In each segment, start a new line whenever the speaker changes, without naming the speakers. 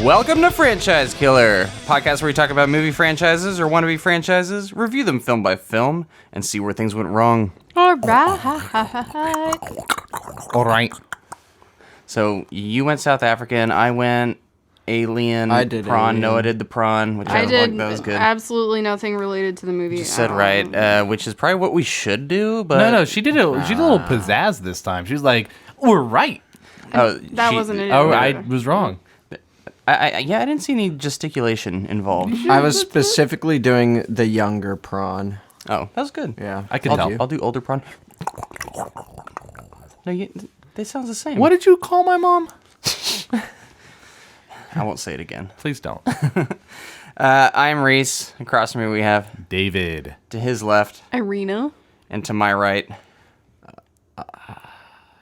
Welcome to Franchise Killer, a podcast where we talk about movie franchises or wannabe franchises, review them film by film, and see where things went wrong.
All right.
So you went South African, I went Alien.
I did
Prawn.
Alien.
Noah did the Prawn, which
I did
that was good.
absolutely nothing related to the movie.
You said right, which is probably what we should do, but...
No, she did a little pizzazz this time. She was like, we're right.
That wasn't it.
Oh, I was wrong.
I didn't see any gesticulation involved.
I was specifically doing the younger prawn.
Oh, that was good.
Yeah,
I can tell.
I'll do older Prawn. No, they sound the same.
What did you call my mom?
I won't say it again.
Please don't.
I'm Reese. Across from me we have,
David.
to his left,
Irina.
and to my right,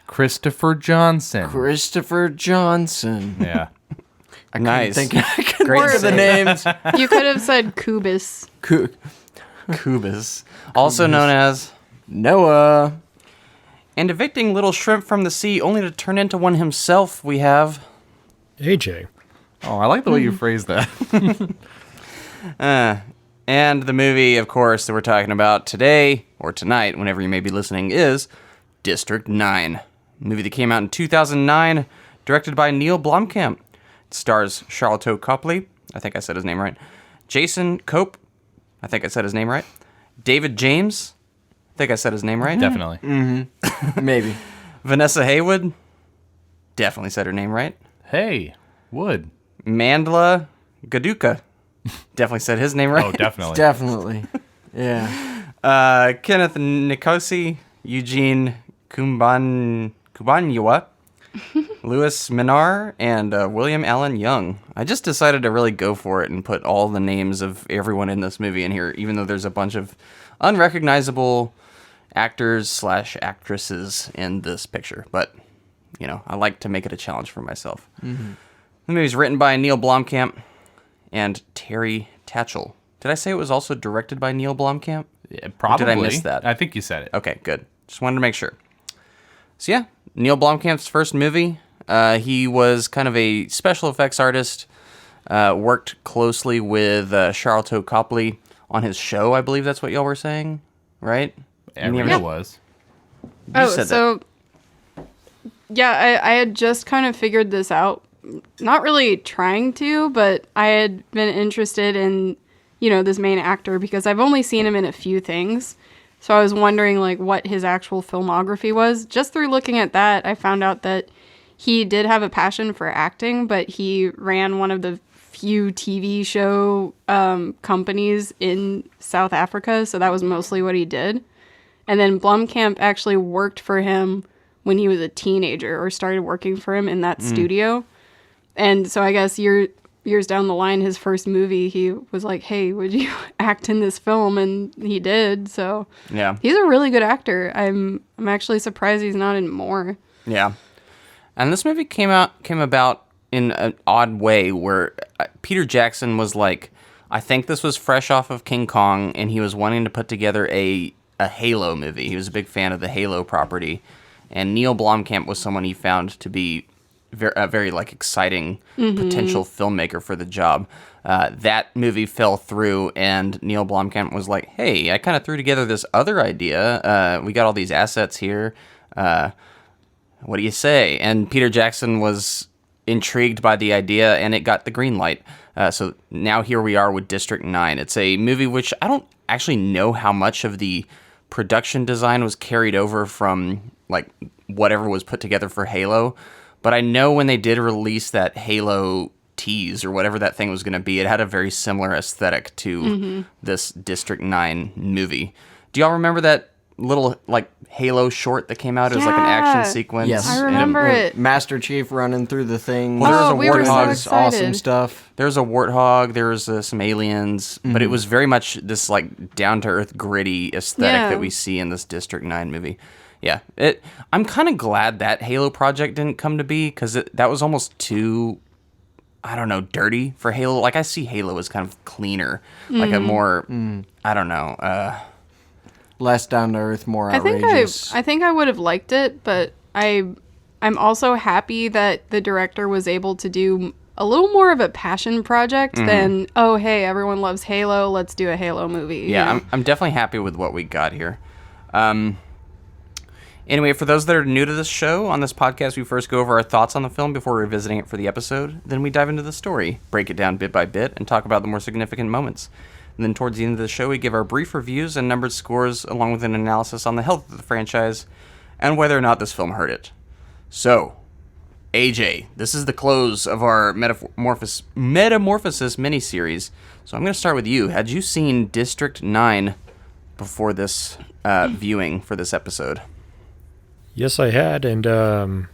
Christopher Johnson.
Christopher Johnson.
Yeah.
nice.
I couldn't
Great
think of the
save.
names.
You could have said Kubis.
Kubis, also known as,
Noah.
and evicting little shrimp from the sea only to turn into one himself, we have...
AJ.
Oh, I like the way you phrased that.
And the movie, of course, that we're talking about today, or tonight, whenever you may be listening, is District 9. A movie that came out in 2009, directed by Neill Blomkamp. It stars Charlotte Copley, I think I said his name right, Jason Cope, I think I said his name right, David James, I think I said his name right,
Definitely.
Maybe.
Vanessa Haywood, definitely said her name right,
Hey, Wood.
Mandla Gaduka, definitely said his name right.
Oh, definitely.
Definitely. Yeah.
Kenneth Nikosi, Eugene Kubanyua, Louis Minar, and William Allen Young. I just decided to really go for it and put all the names of everyone in this movie in here, even though there's a bunch of unrecognizable actors/actresses in this picture. But, you know, I like to make it a challenge for myself. Mm-hmm. The movie's written by Neill Blomkamp and Terry Tatchell. Did I say it was also directed by Neill Blomkamp?
Yeah, probably.
Or did I miss that?
I think you said it.
Okay, good. Just wanted to make sure. So yeah, Neill Blomkamp's first movie. He was kind of a special effects artist. Worked closely with Charlotte Copley on his show. I believe that's what y'all were saying, right?
Everyone was.
said
Yeah, I had just kind of figured this out. Not really trying to, but I had been interested in, this main actor because I've only seen him in a few things. So I was wondering, what his actual filmography was. Just through looking at that, I found out that he did have a passion for acting, but he ran one of the few TV show companies in South Africa, so that was mostly what he did. And then Blomkamp actually worked for him when he was a teenager, or started working for him in that studio. And so I guess years down the line, his first movie, he was like, hey, would you act in this film? And he did. So
Yeah.
he's a really good actor. I'm actually surprised he's not in more.
Yeah. And this movie came about in an odd way where Peter Jackson was like, I think this was fresh off of King Kong, and he was wanting to put together a Halo movie. He was a big fan of the Halo property. And Neill Blomkamp was someone he found to be a very exciting potential filmmaker for the job. That movie fell through, and Neill Blomkamp was like, hey, I kind of threw together this other idea. We got all these assets here. What do you say? And Peter Jackson was intrigued by the idea, and it got the green light. So now here we are with District 9. It's a movie which I don't actually know how much of the production design was carried over from whatever was put together for Halo. But I know when they did release that Halo tease or whatever that thing was going to be, it had a very similar aesthetic to this District 9 movie. Do y'all remember that little Halo short that came out? It was an action sequence.
Yes.
I remember it.
Master Chief running through the thing.
Well, there was a
we were so
warthog.
excited.
Awesome stuff.
There was a warthog. There was some aliens, but it was very much this down to earth, gritty aesthetic that we see in this District 9 movie. Yeah, I'm kind of glad that Halo project didn't come to be, because that was almost too, I don't know, dirty for Halo. I see Halo as kind of cleaner, a more, I don't know,
less down to earth, more outrageous.
I think I would have liked it, but I'm also happy that the director was able to do a little more of a passion project than, oh, hey, everyone loves Halo, let's do a Halo movie.
Yeah, I'm definitely happy with what we got here. Anyway, for those that are new to this show, on this podcast, we first go over our thoughts on the film before revisiting it for the episode. Then we dive into the story, break it down bit by bit, and talk about the more significant moments. And then towards the end of the show, we give our brief reviews and numbered scores, along with an analysis on the health of the franchise and whether or not this film hurt it. So, AJ, this is the close of our Metamorphosis miniseries. So I'm going to start with you. Had you seen District 9 before this viewing for this episode?
Yes, I had, and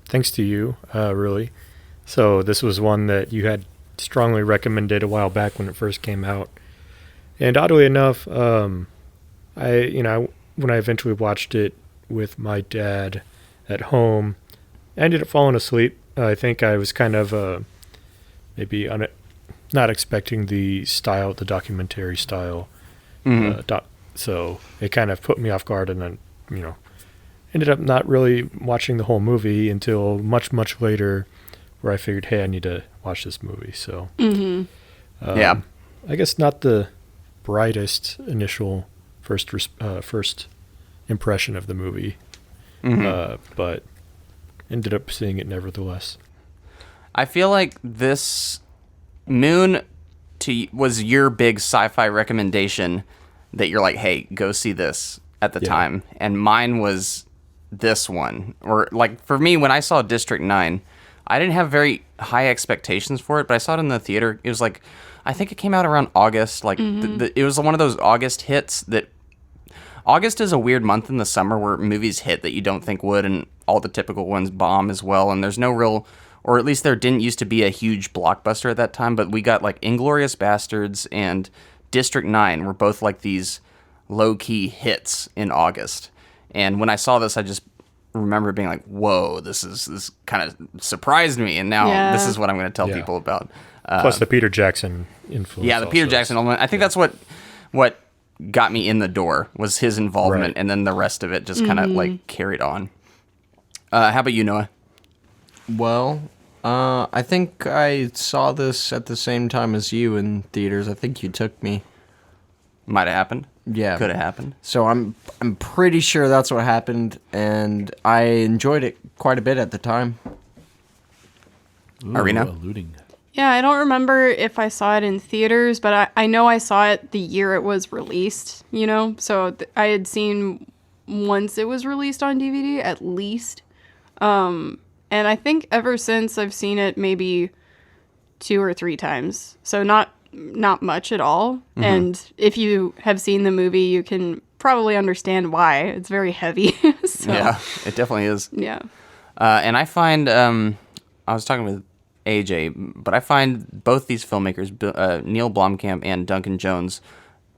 thanks to you, really. So this was one that you had strongly recommended a while back when it first came out. And oddly enough, when I eventually watched it with my dad at home, I ended up falling asleep. I think I was kind of maybe not expecting the documentary style. So it kind of put me off guard, and then, ended up not really watching the whole movie until much, much later, where I figured, hey, I need to watch this movie. So,
Yeah.
I guess not the brightest initial first impression of the movie, but ended up seeing it nevertheless.
I feel like this Moon was your big sci-fi recommendation that you're like, hey, go see this at the time. And mine was this one. Or like for me, when I saw District 9, I didn't have very high expectations for it, but I saw it in the theater. It was like, I think it came out around August. Like it was one of those August hits that August is a weird month in the summer where movies hit that you don't think would, and all the typical ones bomb as well. And there's no real, or at least there didn't used to be a huge blockbuster at that time, but we got like Inglourious Bastards and District 9 were both like these low-key hits in August. And when I saw this, I just remember being like, whoa, this kind of surprised me, and now this is what I'm going to tell people about.
Plus the Peter Jackson influence.
Yeah, the Peter Jackson element. I think that's what got me in the door was his involvement, and then the rest of it just kind of like carried on. How about you, Noah?
Well, I think I saw this at the same time as you in theaters. I think you took me.
Might have happened.
Yeah.
Could have happened.
So I'm pretty sure that's what happened, and I enjoyed it quite a bit at the time.
Arena?
Alluding.
Yeah, I don't remember if I saw it in theaters, but I know I saw it the year it was released, So I had seen once it was released on DVD, at least. And I think ever since I've seen it maybe 2 or 3 times. So not much at all. And if you have seen the movie, you can probably understand why. It's very heavy. So,
yeah, it definitely is.
Yeah.
And I find, I was talking with AJ, but I find both these filmmakers, Neill Blomkamp and Duncan Jones,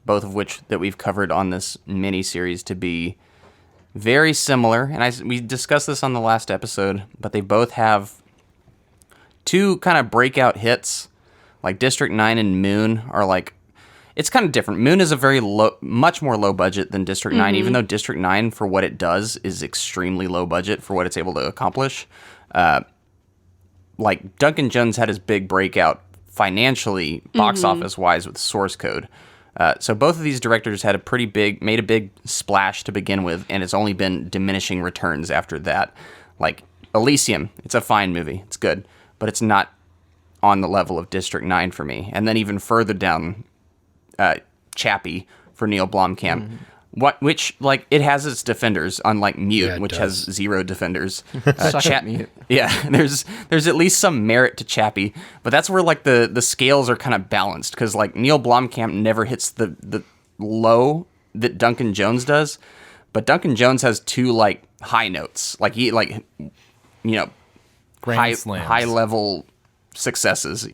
both of which that we've covered on this mini-series, to be very similar. And we discussed this on the last episode, but they both have 2 kind of breakout hits. Like District 9 and Moon are like, it's kind of different. Moon is a very much more low budget than District 9, even though District 9, for what it does, is extremely low budget for what it's able to accomplish. Like Duncan Jones had his big breakout financially, box office wise, with Source Code. So both of these directors had made a big splash to begin with, and it's only been diminishing returns after that. Like Elysium, it's a fine movie, it's good, but it's not on the level of District 9 for me. And then even further down, Chappie for Neill Blomkamp, which like it has its defenders, unlike Mute, which has 0 defenders.
Mute.
Yeah, there's at least some merit to Chappie, but that's where like the scales are kind of balanced, because like Neill Blomkamp never hits the low that Duncan Jones does, but Duncan Jones has 2 like high notes, like he like high level successes.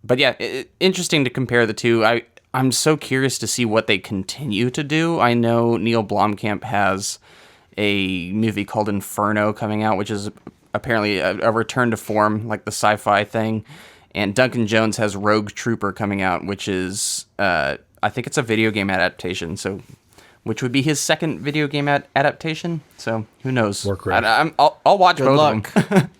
But yeah, interesting to compare the 2. I'm so curious to see what they continue to do. I know Neill Blomkamp has a movie called Inferno coming out, which is apparently a return to form, like the sci-fi thing. And Duncan Jones has Rogue Trooper coming out, which is, I think it's a video game adaptation, so which would be his second video game adaptation. So who knows?
Warcraft.
I'll watch
Good
both
luck.
of them.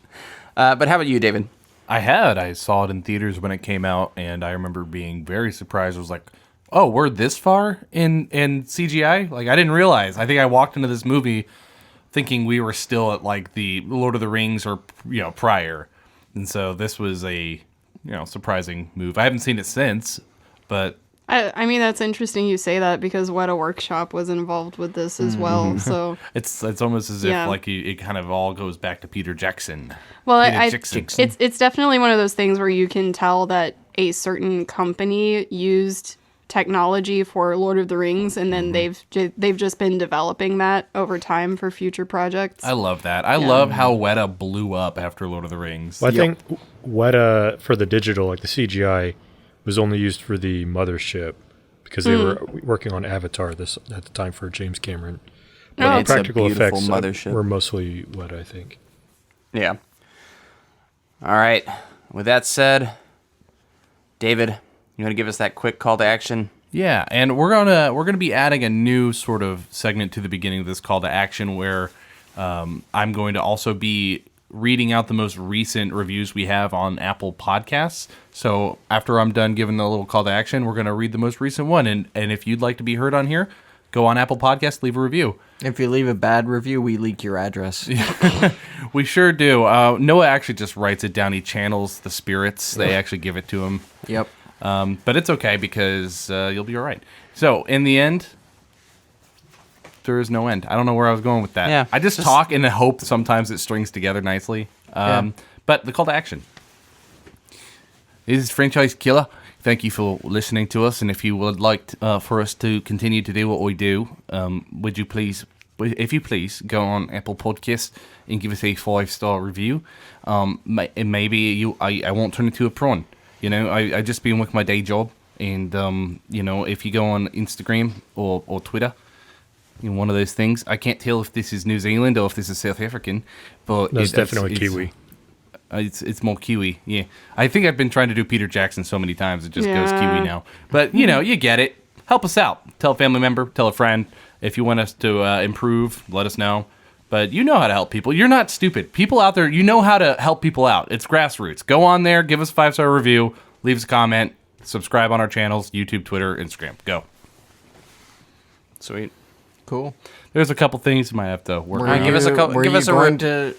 But how about you, David?
I saw it in theaters when it came out, and I remember being very surprised. I was like, oh, we're this far in CGI? Like, I didn't realize. I think I walked into this movie thinking we were still at, like, the Lord of the Rings or, prior. And so this was a, surprising move. I haven't seen it since, but...
I mean, that's interesting you say that because Weta Workshop was involved with this as well. So
it's almost as if like it kind of all goes back to Peter Jackson.
Well,
Jackson.
It's definitely one of those things where you can tell that a certain company used technology for Lord of the Rings, and then they've just been developing that over time for future projects.
I love that. I love how Weta blew up after Lord of the Rings.
Well, I think Weta for the digital, like the CGI, was only used for the mothership because they were working on Avatar at the time for James Cameron. But the practical effects were mostly Weta, I think.
Yeah. All right. With that said, David, you want to give us that quick call to action?
Yeah, and we're gonna be adding a new sort of segment to the beginning of this call to action where I'm going to also be reading out the most recent reviews we have on Apple Podcasts. So after I'm done giving the little call to action, we're going to read the most recent one. And if you'd like to be heard on here, go on Apple Podcasts, leave a review.
If you leave a bad review, we leak your address.
We sure do. Noah actually just writes it down. He channels the spirits. They actually give it to him.
Yep.
But it's okay because you'll be all right. So in the end, there is no end. I don't know where I was going with that.
Yeah,
I just talk in the hope sometimes it strings together nicely. But the call to action. This is Franchise Killer. Thank you for listening to us. And if you would like for us to continue to do what we do, would you please, if you please, go on Apple Podcasts and give us a 5-star review. And maybe I won't turn into a prawn. I just been with my day job. And, if you go on Instagram or Twitter, one of those things. I can't tell if this is New Zealand or if this is South African, but
That's definitely Kiwi.
It's more Kiwi, yeah. I think I've been trying to do Peter Jackson so many times it just goes Kiwi now. But you get it. Help us out. Tell a family member. Tell a friend. If you want us to improve, let us know. But you know how to help people. You're not stupid. People out there, you know how to help people out. It's grassroots. Go on there. Give us a 5-star review. Leave us a comment. Subscribe on our channels: YouTube, Twitter, Instagram. Go.
Sweet.
Cool.
There's a couple things you might have to work on.
Give us a couple.
Were
Give
you
us a
going to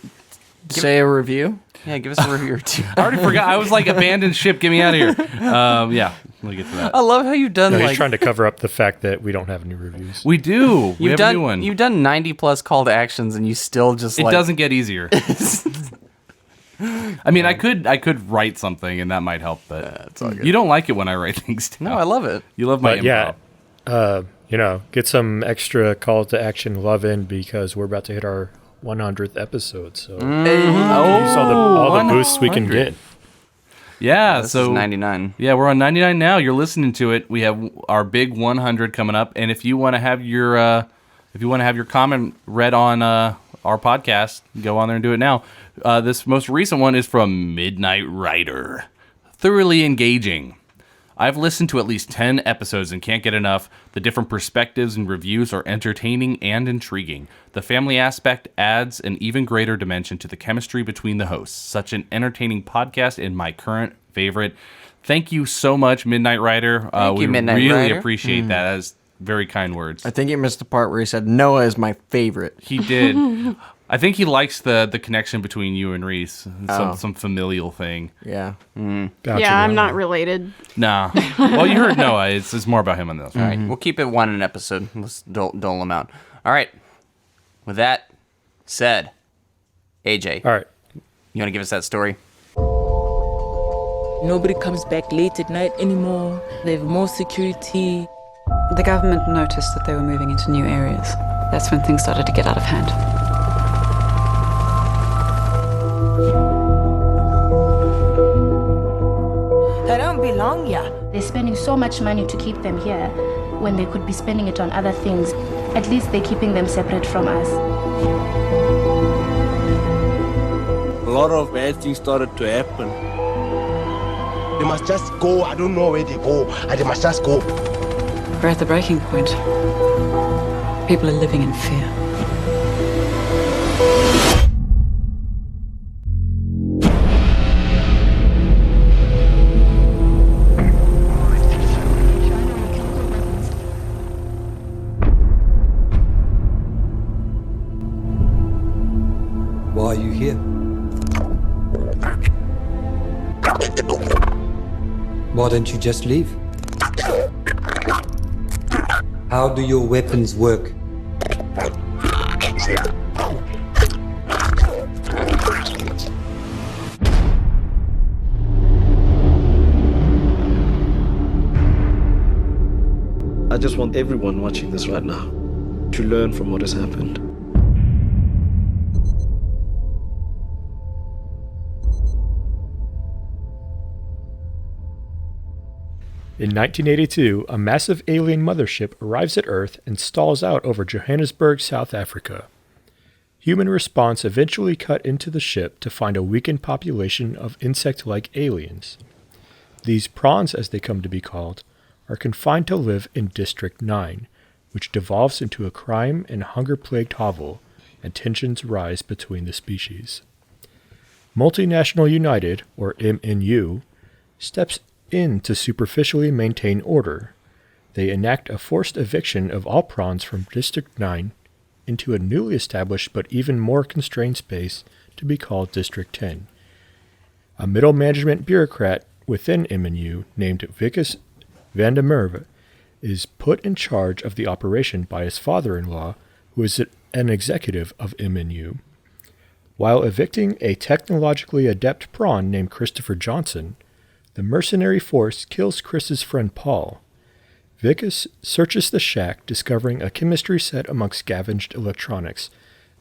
say a review?
Yeah, give us a review or two.
I already forgot. I was like, abandoned ship. Get me out of here. Yeah, we'll get to that.
I love how you've done
He's trying to cover up the fact that we don't have new reviews.
We do. We have a new one.
You've done 90 plus call to actions, and you still just
It doesn't get easier. I mean, I could write something, and that might help, but
it's all good.
You don't like it when I write things down.
No, I love it.
You love my
But
improv.
get some extra call to action love in because we're about to hit our 100th episode. So use all the boosts we can get.
Yeah,
This
so
is 99.
Yeah, we're on 99 now. You're listening to it. We have our big 100 coming up, and if you want to have your comment read on our podcast, go on there and do it now. This most recent one is from Midnight Rider. Thoroughly engaging. I've listened to at least 10 episodes and can't get enough. The different perspectives and reviews are entertaining and intriguing. The family aspect adds an even greater dimension to the chemistry between the hosts. Such an entertaining podcast and my current favorite. Thank you so much, Midnight Rider.
Thank you, Midnight
really
Rider.
appreciate that. That is very kind words.
I think you missed the part where he said Noah is my favorite.
He did. I think he likes the connection between you and Reese. Some familial thing.
Yeah.
Gotcha,
Yeah, I'm
Noah.
not related.
Nah. Well, you heard Noah. It's more about him on this.
All right, we'll keep it one an episode. Let's dole them out. All right. With that said, AJ,
All right.
you want to give us that story?
Nobody comes back late at night anymore. They have more security.
The government noticed that they were moving into new areas. That's when things started to get out of hand.
They don't belong here.
They're spending so much money to keep them here when they could be spending it on other things. At least they're keeping them separate from us.
A lot of bad things started to happen. They must just go. I don't know where they go. They must just go.
We're at the breaking point. People are living in fear.
don't you just leave? How do your weapons work?
I just want everyone watching this right now to learn from what has happened.
In 1982, a massive alien mothership arrives at Earth and stalls out over Johannesburg, South Africa. Human response eventually cut into the ship to find a weakened population of insect-like aliens. These prawns, as they come to be called, are confined to live in District 9, which devolves into a crime and hunger-plagued hovel, and tensions rise between the species. Multinational United, or MNU, steps in to superficially maintain order. They enact a forced eviction of all prawns from District 9 into a newly established but even more constrained space to be called District 10. A middle management bureaucrat within MNU named Vickers van der Merwe is put in charge of the operation by his father-in-law, who is an executive of MNU. While evicting a technologically adept prawn named Christopher Johnson, the mercenary force kills Chris's friend Paul. Vickers searches the shack, discovering a chemistry set among scavenged electronics,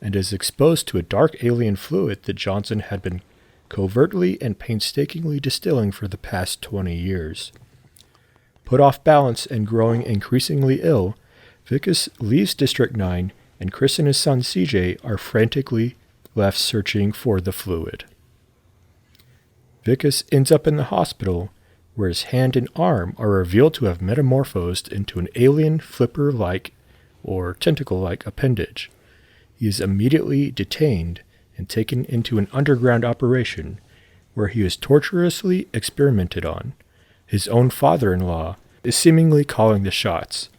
and is exposed to a dark alien fluid that Johnson had been covertly and painstakingly distilling for the past 20 years. Put off balance and growing increasingly ill, Vickers leaves District 9, and Chris and his son CJ are frantically left searching for the fluid. Vickers ends up in the hospital, where his hand and arm are revealed to have metamorphosed into an alien flipper-like or tentacle-like appendage. He is immediately detained and taken into an underground operation, where he is torturously experimented on. His own father-in-law is seemingly calling the shots,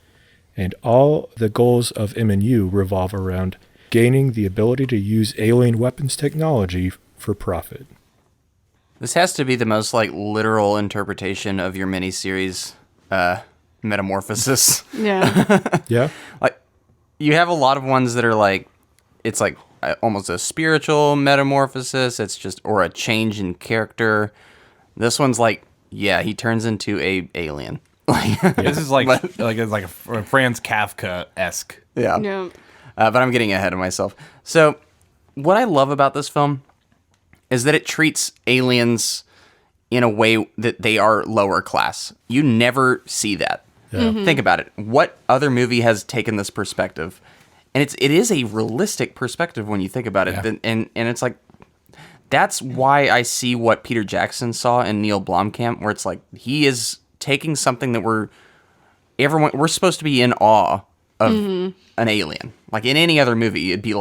and all the goals of MNU revolve around gaining the ability to use alien weapons technology for profit.
This has to be the most literal interpretation of your miniseries metamorphosis.
Yeah.
Yeah.
You have a lot of ones that are it's almost a spiritual metamorphosis. It's just, or a change in character. This one's he turns into a alien.
This is like a Franz Kafka-esque.
Yeah.
Yeah.
But I'm getting ahead of myself. So, what I love about this film is that it treats aliens in a way that they are lower class. You never see that.
Yeah.
Mm-hmm.
Think about it. What other movie has taken this perspective? And it is a realistic perspective when you think about it.
Yeah.
And it's that's why I see what Peter Jackson saw in Neill Blomkamp, where it's he is taking something that we're supposed to be in awe of an alien. In any other movie, it'd be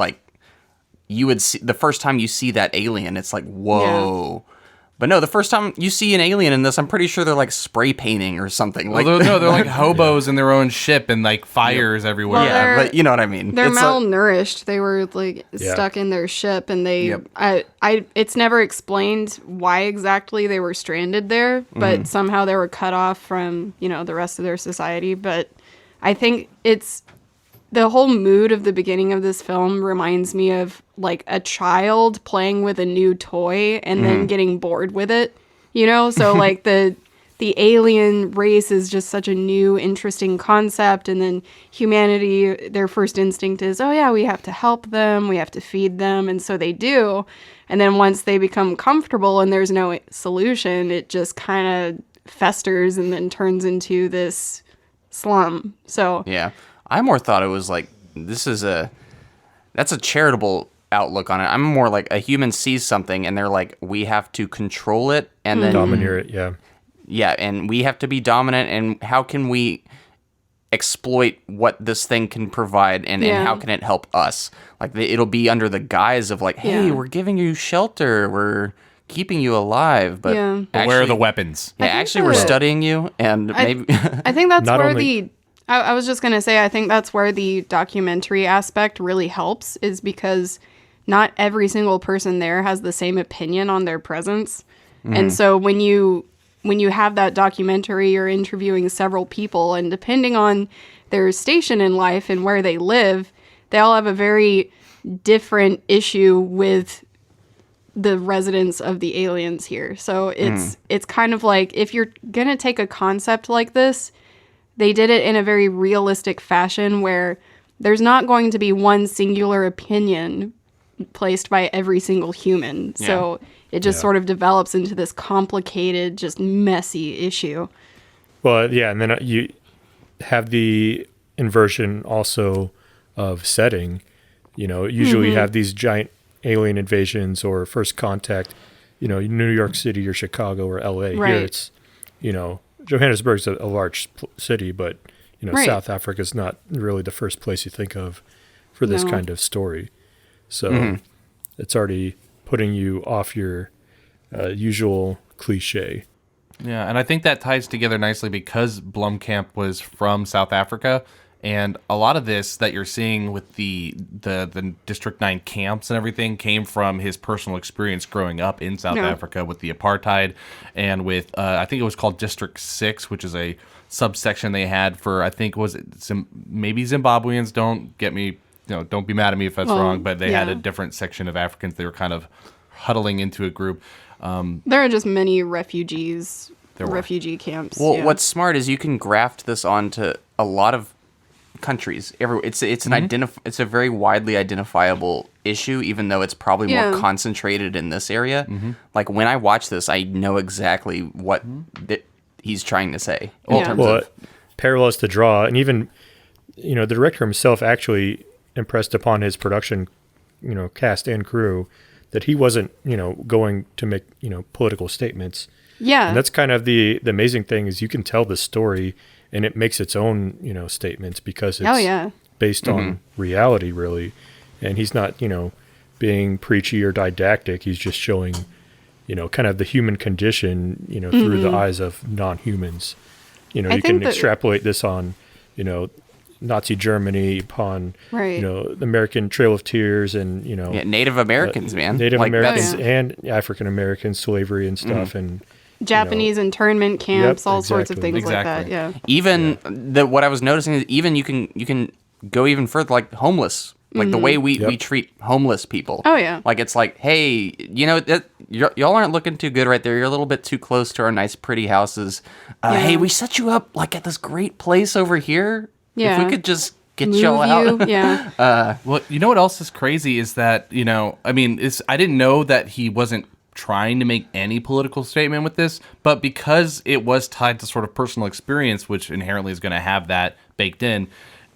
you would see the first time you see that alien, it's whoa. Yeah. But no, the first time you see an alien in this, I'm pretty sure they're spray painting or something.
They're hobos in their own ship and fires everywhere.
Well, but you know what I mean.
They're malnourished. They were stuck in their ship, and they. Yep. It's never explained why exactly they were stranded there, but somehow they were cut off from the rest of their society. But I think it's. The whole mood of the beginning of this film reminds me of a child playing with a new toy and then getting bored with it, So the alien race is just such a new, interesting concept. And then humanity, their first instinct is, oh yeah, we have to help them. We have to feed them. And so they do. And then once they become comfortable and there's no solution, it just kind of festers and then turns into this slum. So
yeah. I more thought it was that's a charitable outlook on it. I'm more a human sees something and they're we have to control it and then
domineer it, yeah.
Yeah, and we have to be dominant, and how can we exploit what this thing can provide and how can it help us? It'll be under the guise of hey, we're giving you shelter, we're keeping you alive, but
actually, where are the weapons?
Yeah, actually we're studying you, and maybe
I think that's where I was just going to say, I think that's where the documentary aspect really helps, is because not every single person there has the same opinion on their presence. And so when you when you have that documentary, you're interviewing several people, and depending on their station in life and where they live, they all have a very different issue with the residents of the aliens here. So it's kind of like, if you're gonna take a concept like this, they did it in a very realistic fashion where there's not going to be one singular opinion placed by every single human. Yeah. So it just sort of develops into this complicated, just messy issue.
Well, yeah, and then you have the inversion also of setting. You know, usually you have these giant alien invasions or first contact, you know, New York City or Chicago or LA.
Right.
Here it's, you know, Johannesburg's a large city, but, you know, South Africa's not really the first place you think of for this kind of story. So it's already putting you off your usual cliche.
Yeah, and I think that ties together nicely because Blomkamp was from South Africa, and a lot of this that you're seeing with the District 9 camps and everything came from his personal experience growing up in South Africa with the apartheid and with, I think it was called District 6, which is a subsection they had for, I think, was it maybe Zimbabweans, don't get me, don't be mad at me if that's wrong, but they had a different section of Africans. They were kind of huddling into a group.
There are just many refugee camps.
Well, what's smart is you can graft this onto a lot of countries. It's it's a very widely identifiable issue, even though it's probably more concentrated in this area. Like when I watch this, I know exactly what he's trying to say. In terms of
parallels to draw, and even the director himself actually impressed upon his production, cast and crew, that he wasn't, going to make, political statements.
Yeah.
And that's kind of the amazing thing is you can tell the story and it makes its own, statements because it's based on reality, really. And he's not, being preachy or didactic. He's just showing, kind of the human condition, through the eyes of non-humans. You can extrapolate this on, Nazi Germany, upon the American Trail of Tears, and
Native Americans, man,
Native Americans and African Americans, slavery and stuff, and
Japanese internment camps, all sorts of things like that. Yeah.
Even what I was noticing is even you can go even further, like homeless, like the way we treat homeless people.
Oh yeah.
Like it's like, hey, y'all aren't looking too good right there. You're a little bit too close to our nice, pretty houses. Hey, we set you up like at this great place over here.
Yeah.
If we could just get y'all out.
Well, you know what else is crazy is that, I didn't know that he wasn't trying to make any political statement with this, but because it was tied to sort of personal experience, which inherently is going to have that baked in,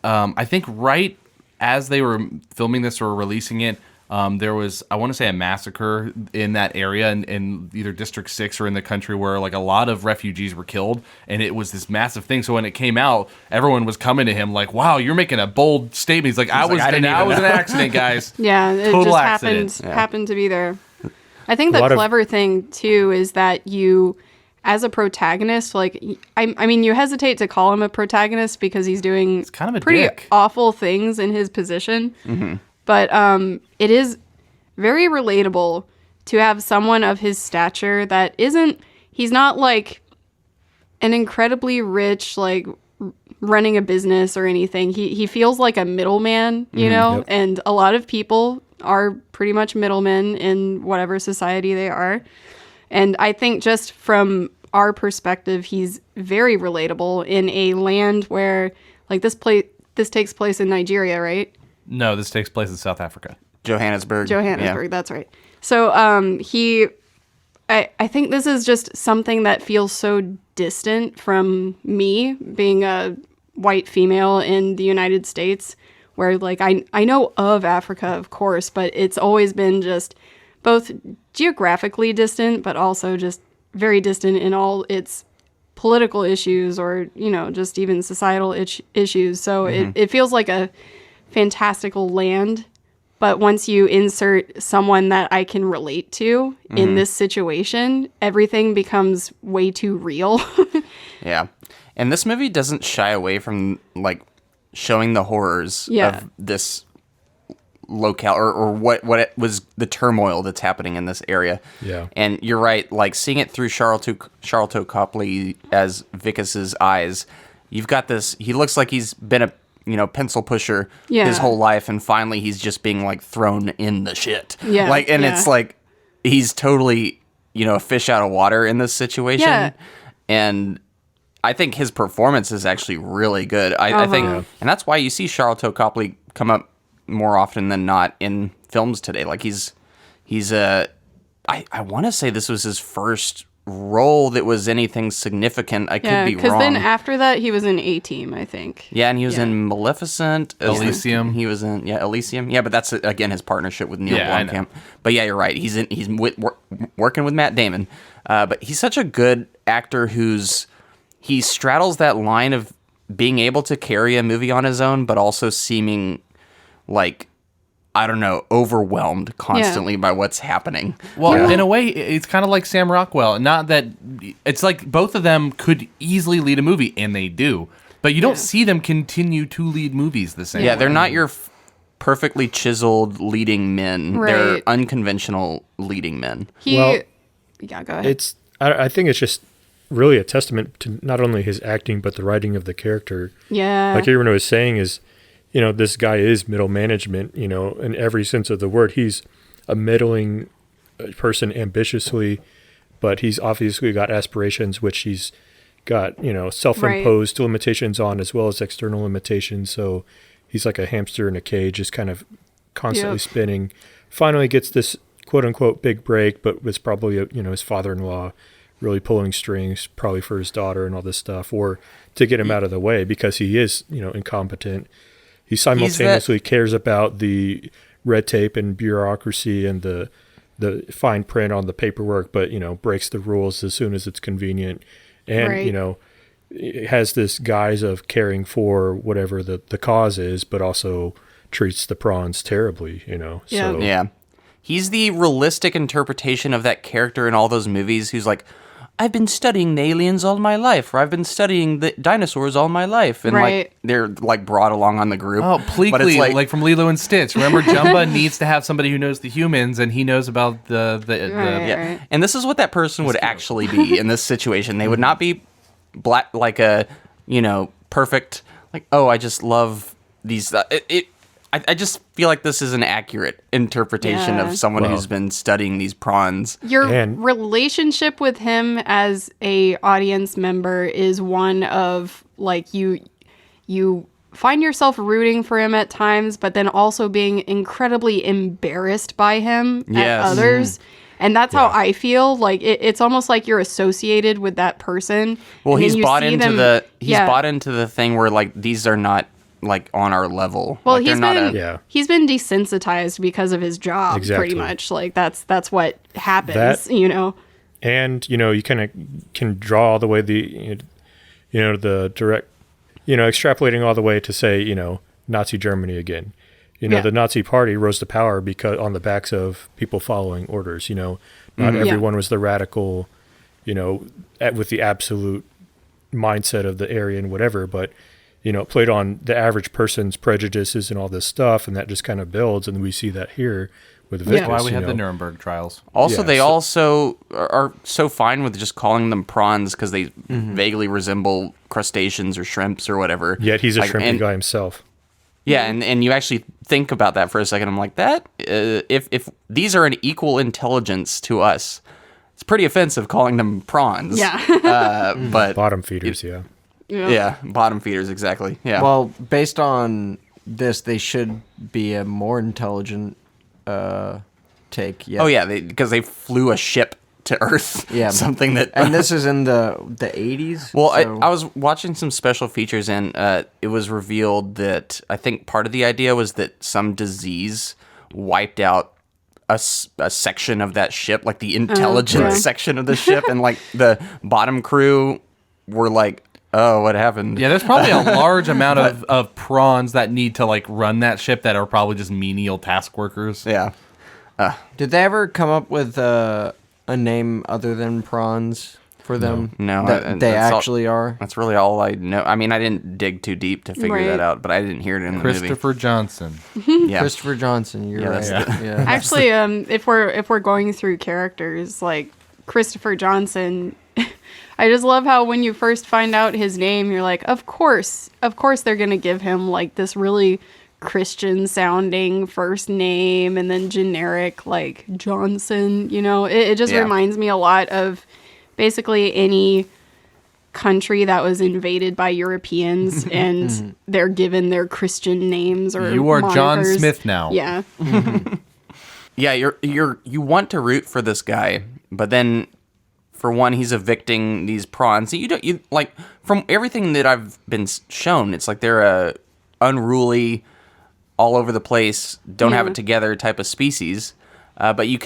I think right as they were filming this or releasing it, there was, I want to say, a massacre in that area in either District 6 or in the country where like a lot of refugees were killed, and it was this massive thing. So when it came out, everyone was coming to him like, wow, you're making a bold statement. He's like, I was an accident, guys.
Yeah, it
Total
just
accident.
happened to be there. I think the clever thing too is that you, as a protagonist, like you hesitate to call him a protagonist because he's doing
kind of a
pretty
dick.
awful things in his position. But it is very relatable to have someone of his stature that he's not like an incredibly rich, like running a business or anything. He feels like a middleman, and a lot of people are pretty much middlemen in whatever society they are. And I think just from our perspective, he's very relatable in a land where, like, this takes place in Nigeria, right?
No, this takes place in South Africa.
Johannesburg,
that's right. So I think this is just something that feels so distant from me being a white female in the United States, where like I know of Africa, of course, but it's always been just both geographically distant, but also just very distant in all its political issues or, just even societal issues. So it feels like a fantastical land. But once you insert someone that I can relate to in this situation, everything becomes way too real.
Yeah. And this movie doesn't shy away from, like, showing the horrors of this locale or what it was the turmoil that's happening in this area.
Yeah.
And you're right, like seeing it through Charlton Copley as Vicus's eyes, you've got this, he looks like he's been a pencil pusher his whole life, and finally he's just being like thrown in the shit.
Yeah.
Like, and it's like he's totally, a fish out of water in this situation.
Yeah.
And I think his performance is actually really good. I think, and that's why you see Charlton Copley come up more often than not in films today. Like I want to say this was his first role that was anything significant. I could be wrong.
Because then after that, he was in A-Team, I think.
Yeah, and he was in Maleficent.
Elysium.
He was in Elysium. Yeah, but that's again his partnership with Neill Blomkamp. But yeah, you're right. He's working with Matt Damon. But he's such a good actor he straddles that line of being able to carry a movie on his own, but also seeming like, I don't know, overwhelmed constantly by what's happening.
Well, in a way, it's kind of like Sam Rockwell. Not that it's like both of them could easily lead a movie, and they do, but you don't see them continue to lead movies the same way.
Yeah, they're not your perfectly chiseled leading men.
Right.
They're unconventional leading men.
Go ahead.
I think it's just really a testament to not only his acting, but the writing of the character.
Yeah.
Like everyone was saying is, this guy is middle management, in every sense of the word. He's a middling person ambitiously, but he's obviously got aspirations, which he's got, self-imposed limitations on as well as external limitations. So he's like a hamster in a cage, just kind of constantly spinning. Finally gets this quote unquote big break, but was probably, his father-in-law really pulling strings probably for his daughter and all this stuff, or to get him out of the way because he is, incompetent. He simultaneously cares about the red tape and bureaucracy and the fine print on the paperwork, but, breaks the rules as soon as it's convenient. And, has this guise of caring for whatever the cause is, but also treats the prawns terribly, So.
Yeah. He's the realistic interpretation of that character in all those movies who's like, I've been studying the aliens all my life, or I've been studying the dinosaurs all my life. And like they're like brought along on the group.
Oh, Pleakley, like from Lilo and Stitch. Remember, Jumba needs to have somebody who knows the humans, and he knows about the
Right. And this is what that person would actually be in this situation. They would not be black, like a, perfect, like, oh, I just love these. I just feel like this is an accurate interpretation of someone who's been studying these prawns.
Your relationship with him as a audience member is one of like you find yourself rooting for him at times, but then also being incredibly embarrassed by him at others. And that's how I feel. Like it's almost like you're associated with that person.
Well, he's bought into bought into the thing where like these are not like on our level.
Well,
like,
he's been desensitized because of his job, pretty much. Like that's what happens,
And you kind of can draw all the way the direct, extrapolating all the way to say Nazi Germany again. The Nazi Party rose to power because on the backs of people following orders. Not everyone was the radical, with the absolute mindset of the Aryan whatever, but it played on the average person's prejudices and all this stuff, and that just kind of builds, and we see that here with Vicus.
That's why we have the Nuremberg trials.
Also, they also are so fine with just calling them prawns because they vaguely resemble crustaceans or shrimps or whatever.
Yet he's a shrimpy guy himself.
Yeah, and you actually think about that for a second. I'm like, that if these are an equal intelligence to us, it's pretty offensive calling them prawns.
Yeah.
But
bottom feeders,
Yeah, bottom feeders, exactly. Yeah.
Well, based on this, they should be a more intelligent take.
Yeah. Oh yeah, because they flew a ship to Earth.
Yeah,
something that.
And this is in the 80s.
Well, so. I was watching some special features, and it was revealed that I think part of the idea was that some disease wiped out a section of that ship, like the intelligence section of the ship, and like the bottom crew were like, oh, what happened?
Yeah, there's probably a large amount of prawns that need to like run that ship that are probably just menial task workers.
Yeah.
Did they ever come up with a name other than prawns? for them.
No,
that they actually are.
That's really all I know. I mean, I didn't dig too deep to figure that out, but I didn't hear it in the movie.
Christopher Johnson.
Yeah.
Christopher Johnson. You're right. Yeah.
Actually, if we're going through characters like Christopher Johnson, I just love how when you first find out his name, you're like, of course they're gonna give him like this really Christian sounding first name and then generic like Johnson. You know, it just reminds me a lot of basically any country that was invaded by Europeans and they're given their Christian names or
you are
monikers.
John Smith now.
Yeah.
Yeah, you want to root for this guy, but then for one, he's evicting these prawns. You like from everything that I've been shown, it's like they're unruly, all over the place, don't have it together type of species. But you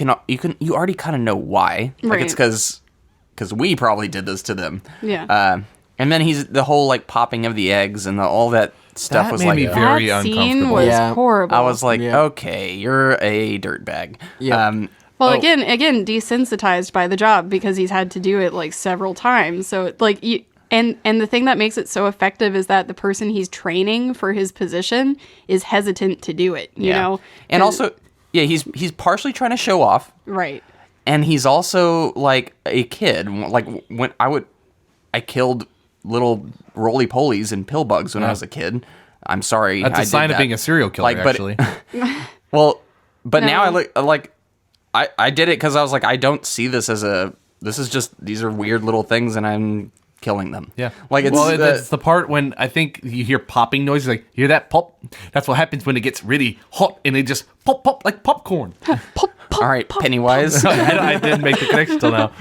already kind of know why. Like it's because we probably did this to them.
Yeah.
And then he's the whole like popping of the eggs and all that stuff
that
was
made
like
me very
that
uncomfortable.
scene was horrible.
I was like, okay, you're a dirtbag.
Yeah.
Well, again, desensitized by the job because he's had to do it like several times. So like and the thing that makes it so effective is that the person he's training for his position is hesitant to do it, you know?
And also, he's partially trying to show off.
Right.
And he's also like a kid. Like when I killed little roly-polies and pill bugs when I was a kid. I'm sorry.
That's a sign of being a serial killer, actually.
But now I look like I did it because I was like, I don't see this as these are weird little things and I'm killing them.
Yeah.
Like
it's the part when I think you hear popping noises, like hear that pop? That's what happens when it gets really hot and they just pop like popcorn.
Pop.
All right, Pennywise.
I didn't make the connection till now.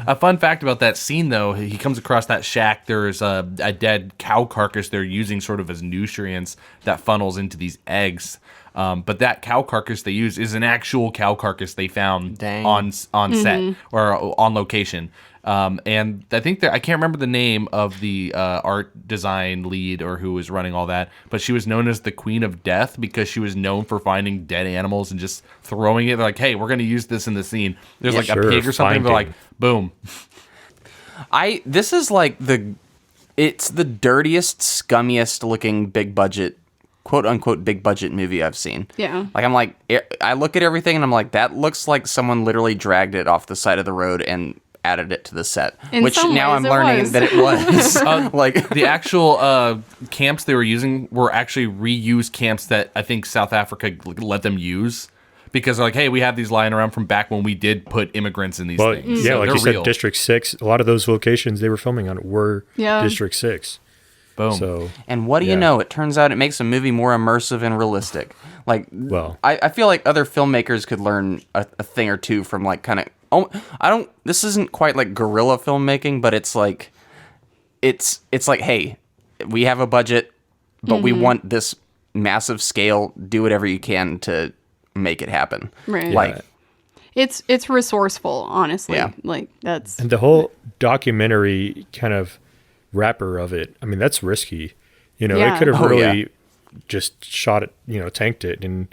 A fun fact about that scene, though, he comes across that shack. There's a dead cow carcass they're using sort of as nutrients that funnels into these eggs. But that cow carcass they use is an actual cow carcass they found on set or on location. And I think I can't remember the name of the art design lead or who was running all that, but she was known as the Queen of Death because she was known for finding dead animals and just throwing it. They're like, hey, we're going to use this in the scene. There's a pig or something. They're like, boom.
This is like it's the dirtiest, scummiest looking big budget, quote unquote big budget movie I've seen.
Yeah.
Like I'm like, I look at everything and I'm like, that looks like someone literally dragged it off the side of the road and added it to the set, which now I'm learning that it was.
Like the actual camps they were using were actually reused camps that I think South Africa let them use because they're like, hey, we have these lying around from back when we did put immigrants in these things.
Yeah,
so
like you
real.
said, District 6, a lot of those locations they were filming on were District 6.
Boom.
So,
and what do you know? It turns out it makes a movie more immersive and realistic. Like, I feel like other filmmakers could learn a thing or two from like kind of. This isn't quite like guerrilla filmmaking, but it's like, it's like, hey, we have a budget, but we want this massive scale. Do whatever you can to make it happen.
Right.
Like,
it's resourceful, honestly.
Yeah.
Like that's.
And the whole documentary kind of wrapper of it. I mean, that's risky. You know, it could have really just shot it, tanked it. And,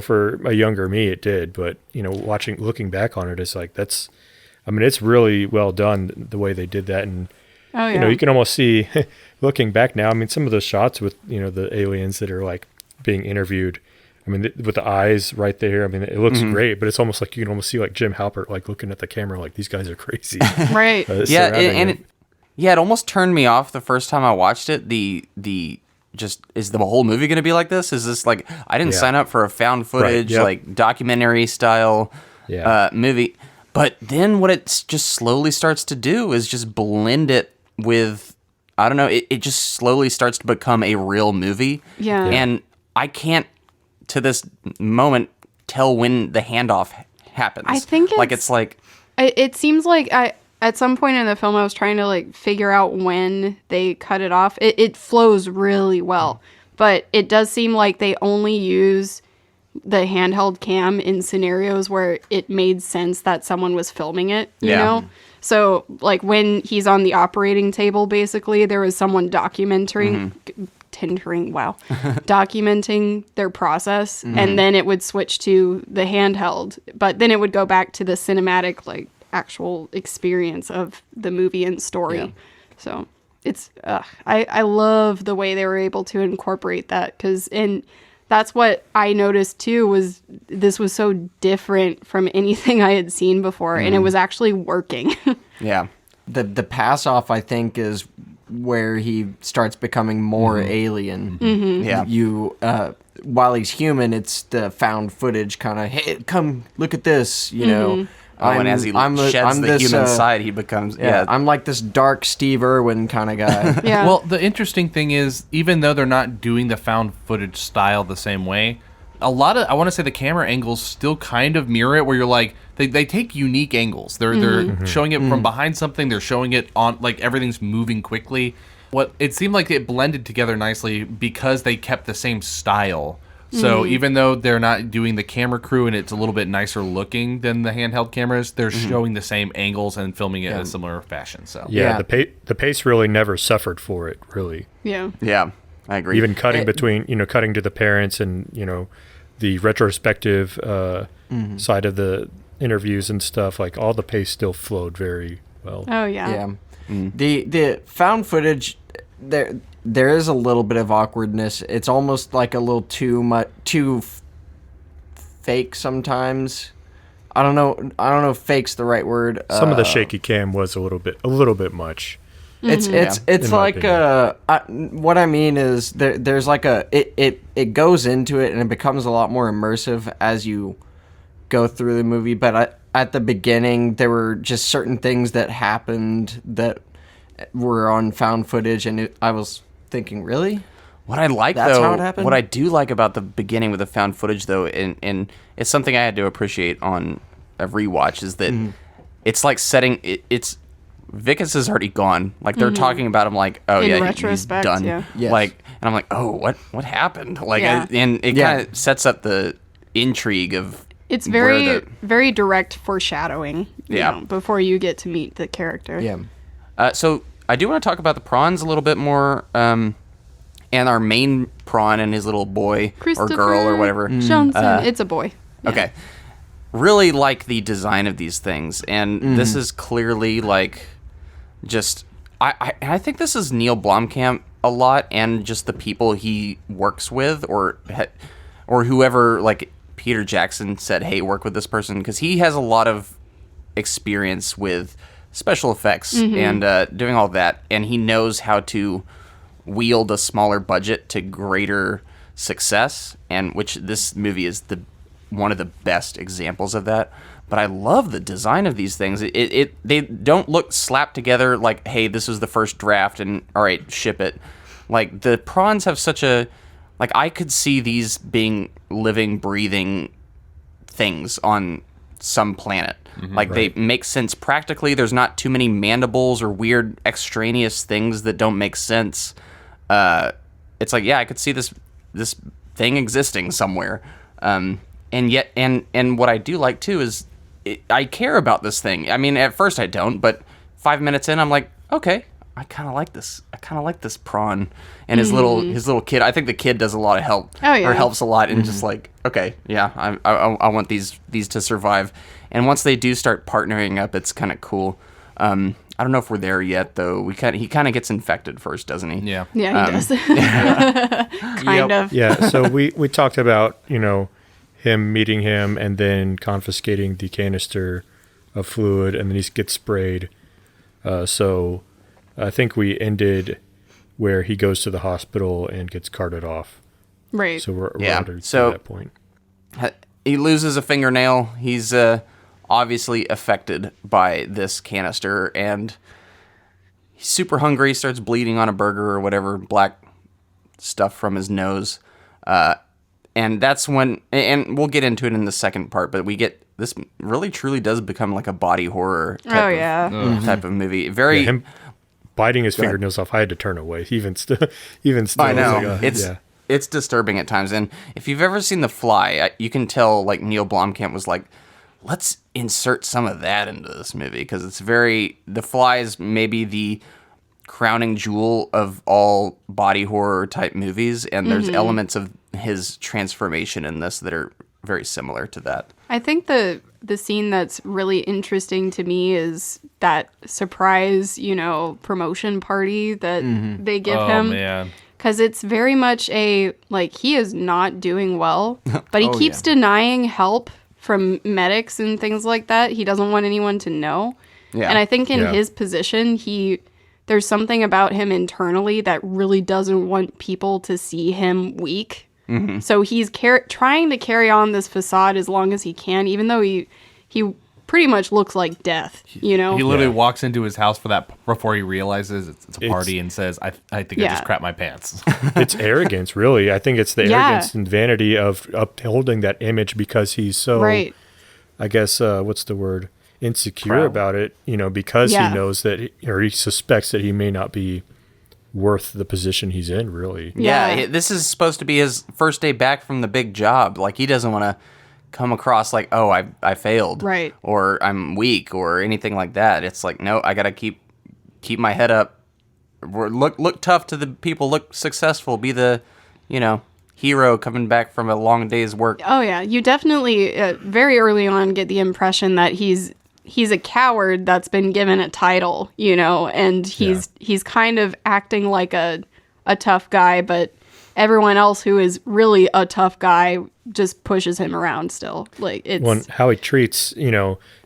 for a younger me, it did. But, looking back on it, it's like, it's really well done the way they did that. And, you can almost see, looking back now, some of those shots with, the aliens that are like being interviewed, with the eyes right there, it looks great, but it's almost like you can almost see like Jim Halpert, like looking at the camera, like these guys are crazy.
Right.
It almost turned me off the first time I watched it. Just is the whole movie going to be like this? Is this like I didn't sign up for a found footage like documentary style movie? But then what it just slowly starts to do is just blend it with I don't know. It just slowly starts to become a real movie.
Yeah.
And I can't to this moment tell when the handoff happens.
I think
it's like
it seems like at some point in the film, I was trying to like figure out when they cut it off. It flows really well, but it does seem like they only use the handheld cam in scenarios where it made sense that someone was filming it, you know? So like when he's on the operating table, basically there was someone documenting their process, and then it would switch to the handheld, but then it would go back to the cinematic like actual experience of the movie and story.
Yeah.
So it's I love the way they were able to incorporate that, and that's what I noticed too, was this was so different from anything I had seen before, and it was actually working.
Yeah.
The pass off, I think, is where he starts becoming more alien.
Yeah.
You while he's human, it's the found footage kind of, hey, come look at this, you know.
And as he sheds the human side, he becomes
I'm like this dark Steve Irwin kind of guy.
Yeah.
Well, the interesting thing is, even though they're not doing the found footage style the same way, a lot of, I want to say, the camera angles still kind of mirror it, where you're like, they take unique angles. They're showing it from behind something. They're showing it on, like, everything's moving quickly. It seemed like it blended together nicely because they kept the same style. So even though they're not doing the camera crew and it's a little bit nicer looking than the handheld cameras, they're showing the same angles and filming it in a similar fashion. So
the pace really never suffered for it, really.
Yeah.
Yeah, I agree.
Even cutting cutting to the parents and, the retrospective side of the interviews and stuff, like all the pace still flowed very well.
Oh, yeah.
The found footage, there is a little bit of awkwardness. It's almost like a little too fake sometimes. I don't know if fake's the right word.
Some of the shaky cam was a little bit much.
It's like what I mean is there's like it goes into it and it becomes a lot more immersive as you go through the movie. But at the beginning, there were just certain things that happened that were on found footage, and I was thinking, really?
What I like,
That's
though,
how it happened?
what I do like about the beginning with the found footage, though, and it's something I had to appreciate on a rewatch, is that it's like setting it's Vickus is already gone. Like they're talking about him, like, oh,
In
he's
retrospect,
done.
yeah.
Yes.
Like, and I'm like, oh, what happened? Like,
Yeah.
and it kind of sets up the intrigue of.
It's
where
very direct foreshadowing. Before you get to meet the character.
Yeah.
So I do want to talk about the prawns a little bit more, and our main prawn and his little boy or girl or whatever.
Johnson, it's a boy.
Yeah. Okay. Really like the design of these things, and this is clearly like just I think this is Neill Blomkamp a lot, and just the people he works with, or whoever, like Peter Jackson said, hey, work with this person, because he has a lot of experience with special effects and doing all that, and he knows how to wield a smaller budget to greater success, and which this movie is one of the best examples of that. But I love the design of these things. They don't look slapped together like, hey, this is the first draft and all right, ship it. Like the prawns have such a, like, I could see these being living, breathing things on some planet. Like they make sense practically. There's not too many mandibles or weird extraneous things that don't make sense. It's like, yeah, I could see this thing existing somewhere. And yet, and what I do like too is I care about this thing. I mean, at first I don't, but 5 minutes in, I'm like, okay, I kind of like this. I kind of like this prawn and his little kid. I think the kid does a lot of help.
Oh, yeah.
Or helps a lot, and just like, okay, yeah, I want these to survive. And once they do start partnering up, it's kind of cool. I don't know if we're there yet, though. He kind of gets infected first, doesn't he?
Yeah.
Yeah, he does. Kind of.
Yeah, so we talked about, him meeting him and then confiscating the canister of fluid, and then he gets sprayed. So I think we ended where he goes to the hospital and gets carted off.
Right.
So we're
Yeah.
under to
So-
that point.
He loses a fingernail. He's obviously affected by this canister, and he's super hungry, starts bleeding on a burger or whatever, black stuff from his nose. And that's when, and we'll get into it in the second part, but we get, this really truly does become like a body horror type of movie. Very...
Yeah, him biting his fingernails off, I had to turn away. Even still,
I know.
was like,
It's disturbing at times. And if you've ever seen The Fly, you can tell like Neill Blomkamp was like, let's insert some of that into this movie, because it's very, The Fly is maybe the crowning jewel of all body horror type movies, and there's elements of his transformation in this that are very similar to that.
I think the scene that's really interesting to me is that surprise, promotion party that they give him.
Oh, man.
Because it's very much he is not doing well, but he keeps denying help from medics and things like that. He doesn't want anyone to know. Yeah. And I think in his position, there's something about him internally that really doesn't want people to see him weak. Mm-hmm. So he's trying to carry on this facade as long as he can, even though he pretty much looks like death, He
literally walks into his house before he realizes it's a party and says, I think I just crapped my pants.
It's arrogance, really. I think it's the arrogance and vanity of upholding that image because he's so, I guess, what's the word? Insecure about it, because he knows that, or he suspects that he may not be worth the position he's in, really.
Yeah, this is supposed to be his first day back from the big job. Like, he doesn't want to come across like, oh, I failed,
right,
or I'm weak, or anything like that. It's like, no, I gotta keep my head up, look tough to the people, look successful, be the hero coming back from a long day's work.
Oh yeah, you definitely very early on get the impression that he's a coward that's been given a title, and he's kind of acting like a tough guy, but everyone else who is really a tough guy just pushes him around still. Like, it's
how he treats,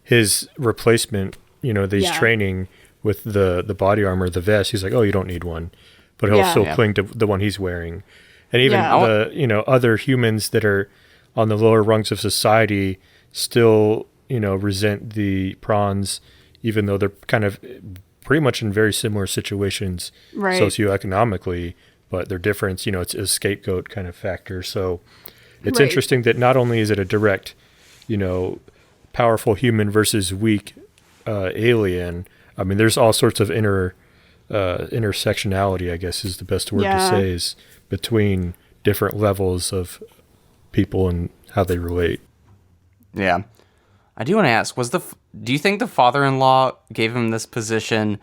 his replacement, that he's training with the body armor, the vest. He's like, oh, you don't need one, but he'll still cling to the one he's wearing. And even the, other humans that are on the lower rungs of society still, resent the prawns, even though they're kind of pretty much in very similar situations socioeconomically, but their difference, it's a scapegoat kind of factor. So it's interesting that not only is it a direct, powerful human versus weak alien. I mean, there's all sorts of intersectionality, I guess is the best word to say, is between different levels of people and how they relate.
Yeah. I do want to ask, do you think the father-in-law gave him this position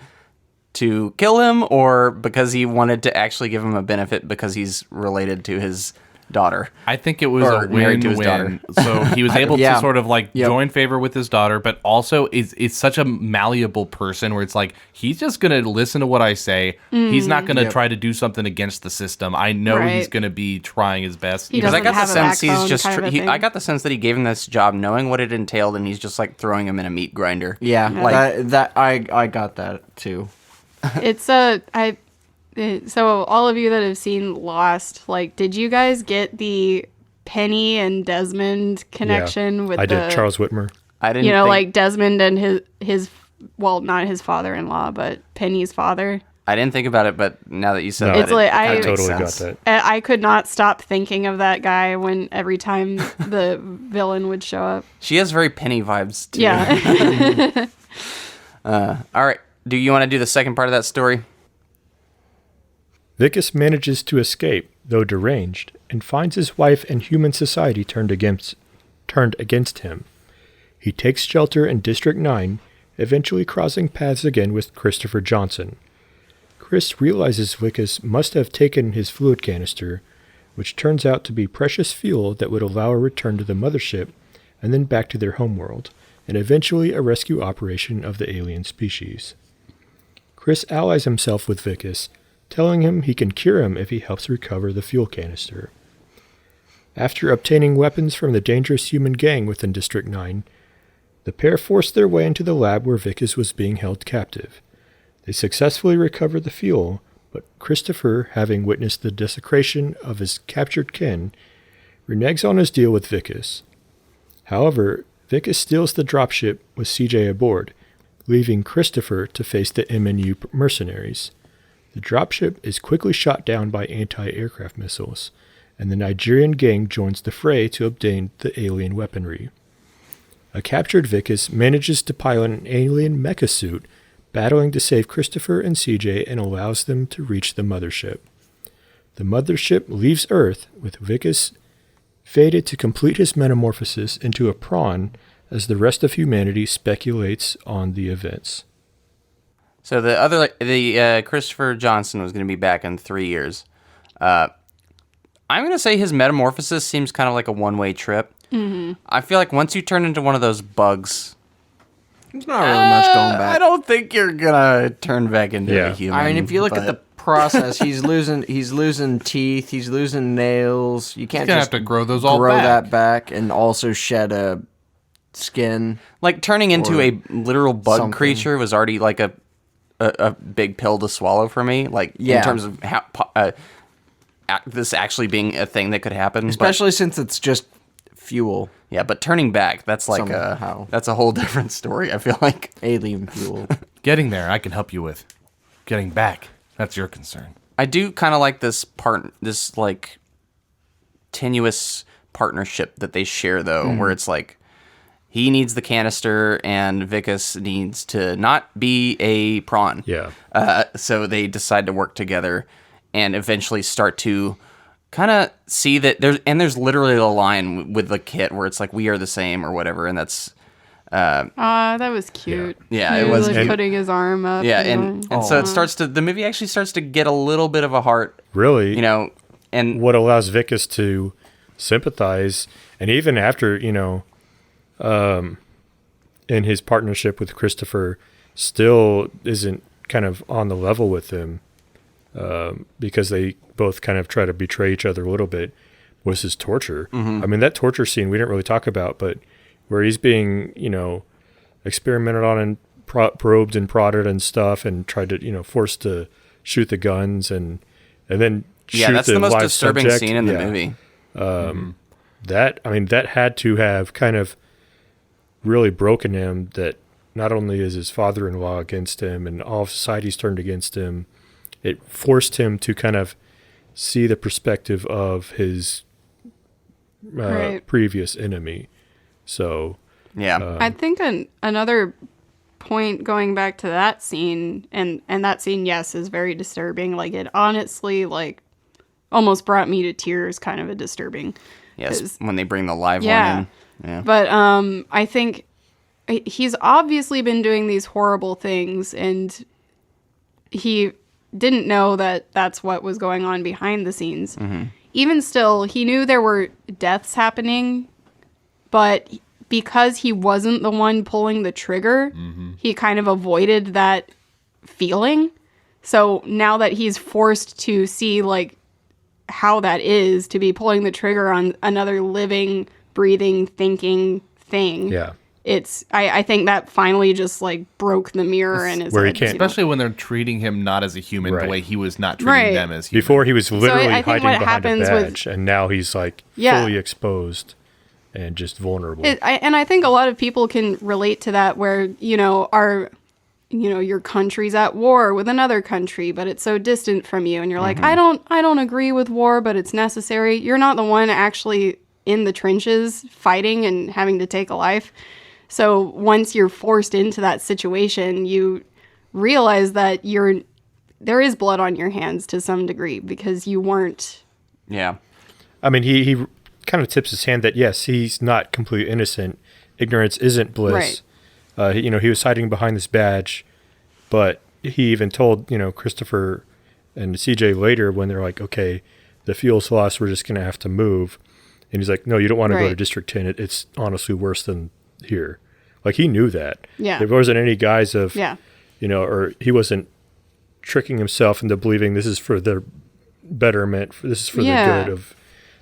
to kill him, or because he wanted to actually give him a benefit because he's related to his daughter?
I think it was a win-win. So he was able to sort of join favor with his daughter, but also is such a malleable person where it's like, he's just going to listen to what I say. He's not going to try to do something against the system. I know he's going to be trying his best.
Because I got the sense he's just
I got the sense that he gave him this job knowing what it entailed, and he's just like throwing him in a meat grinder.
Yeah, I got that too.
It's so all of you that have seen Lost, did you guys get the Penny and Desmond connection with
I did. Charles Whitmer.
I didn't
Desmond and his well, not his father-in-law, but Penny's father.
I didn't think about it, but now that you said
it,
I totally got that.
I could not stop thinking of that guy every time the villain would show up.
She has very Penny vibes too.
Yeah.
All right. Do you want to do the second part of that story?
Vicus manages to escape, though deranged, and finds his wife and human society turned against him. He takes shelter in District 9, eventually crossing paths again with Christopher Johnson. Chris realizes Vicus must have taken his fluid canister, which turns out to be precious fuel that would allow a return to the mothership and then back to their homeworld, and eventually a rescue operation of the alien species. Chris allies himself with Vicus, telling him he can cure him if he helps recover the fuel canister. After obtaining weapons from the dangerous human gang within District 9, the pair force their way into the lab where Vicus was being held captive. They successfully recover the fuel, but Christopher, having witnessed the desecration of his captured kin, reneges on his deal with Vicus. However, Vicus steals the dropship with CJ aboard, leaving Christopher to face the MNU mercenaries. The dropship is quickly shot down by anti-aircraft missiles, and the Nigerian gang joins the fray to obtain the alien weaponry. A captured Vicus manages to pilot an alien mecha suit, battling to save Christopher and CJ, and allows them to reach the mothership. The mothership leaves Earth, with Vicus fated to complete his metamorphosis into a prawn as the rest of humanity speculates on the events.
So the Christopher Johnson was going to be back in 3 years. I'm going to say his metamorphosis seems kind of like a one-way trip. I feel like once you turn into one of those bugs,
There's not really much going back.
I don't think you're gonna turn back into a human.
I mean, if you look at the process, he's losing teeth, he's losing nails. You can't
gonna
just
have to grow those all
grow
back.
that back and also shed a skin.
like turning into
or
a literal bug
something.
creature was already like a big pill to swallow for me. Like
Yeah.
in terms of how this actually being a thing that could happen,
Especially since it's just fuel.
yeah. But turning back, that's like
Somehow.
that's a whole different story. I feel like.
Alien fuel.
Getting there, I can help you with. Getting back, that's your concern.
I do kind of like this like tenuous partnership that they share though, where it's like he needs the canister and Vicus needs to not be a prawn.
Yeah.
So they decide to work together and eventually start to kind of see that there's literally a line with the kit where it's like we are the same or whatever, and that's
That was cute.
Yeah,
He
it was
like
cute.
putting his arm up.
yeah, and so it starts to the movie actually starts to get a little bit of a heart,
Really?
you know, and
What allows Vicus to sympathize, and even after, in his partnership with Christopher, still isn't kind of on the level with him, because they both kind of try to betray each other a little bit, was his torture. I mean, that torture scene we didn't really talk about, but where he's being, experimented on and probed and prodded and stuff, and tried to, forced to shoot the guns and then
yeah,
shoot
that's
the
the most
live
disturbing
subject.
scene in the
Yeah.
movie.
That had to have kind of really broken him, that not only is his father-in-law against him and all of society's turned against him, it forced him to kind of see the perspective of his
Right.
previous enemy. So
Yeah,
I think another point going back to that scene, and that scene, yes, is very disturbing. Like, it honestly, like, almost brought me to tears, kind of a disturbing.
yes,
'cause-
when they bring the live
Yeah.
one in. Yeah.
But I think he's obviously been doing these horrible things, and he didn't know that that's what was going on behind the scenes. Even still, he knew there were deaths happening, but because he wasn't the one pulling the trigger, he kind of avoided that feeling. So now that he's forced to see, like, how that is to be pulling the trigger on another living, breathing, thinking thing.
yeah.
I think that finally just like broke the mirror in his
Where he
head.
can't-
you know?
Especially when they're treating him not as a human
Right.
the way he was not treating
Right.
them as human.
Before he was literally
I think
hiding
what
behind a
happens with-
badge, and now he's like
Yeah.
fully exposed and just vulnerable.
And I think a lot of people can relate to that, where your country's at war with another country, but it's so distant from you, and you're like, I don't agree with war, but it's necessary. You're not the one actually in the trenches fighting and having to take a life. So once you're forced into that situation, you realize that there is blood on your hands to some degree, because you weren't.
Yeah.
I mean, he kind of tips his hand that, yes, he's not completely innocent. Ignorance isn't bliss. He was hiding behind this badge, but he even told, Christopher and CJ later, when they're like, okay, the fuel's lost, we're just going to have to move. And he's like, no, you don't want to go to
Right.
District 10. It's honestly worse than here. Like, he knew that.
Yeah.
There wasn't any guise of,
Yeah.
or he wasn't tricking himself into believing this is for their betterment, this is for
Yeah.
the good of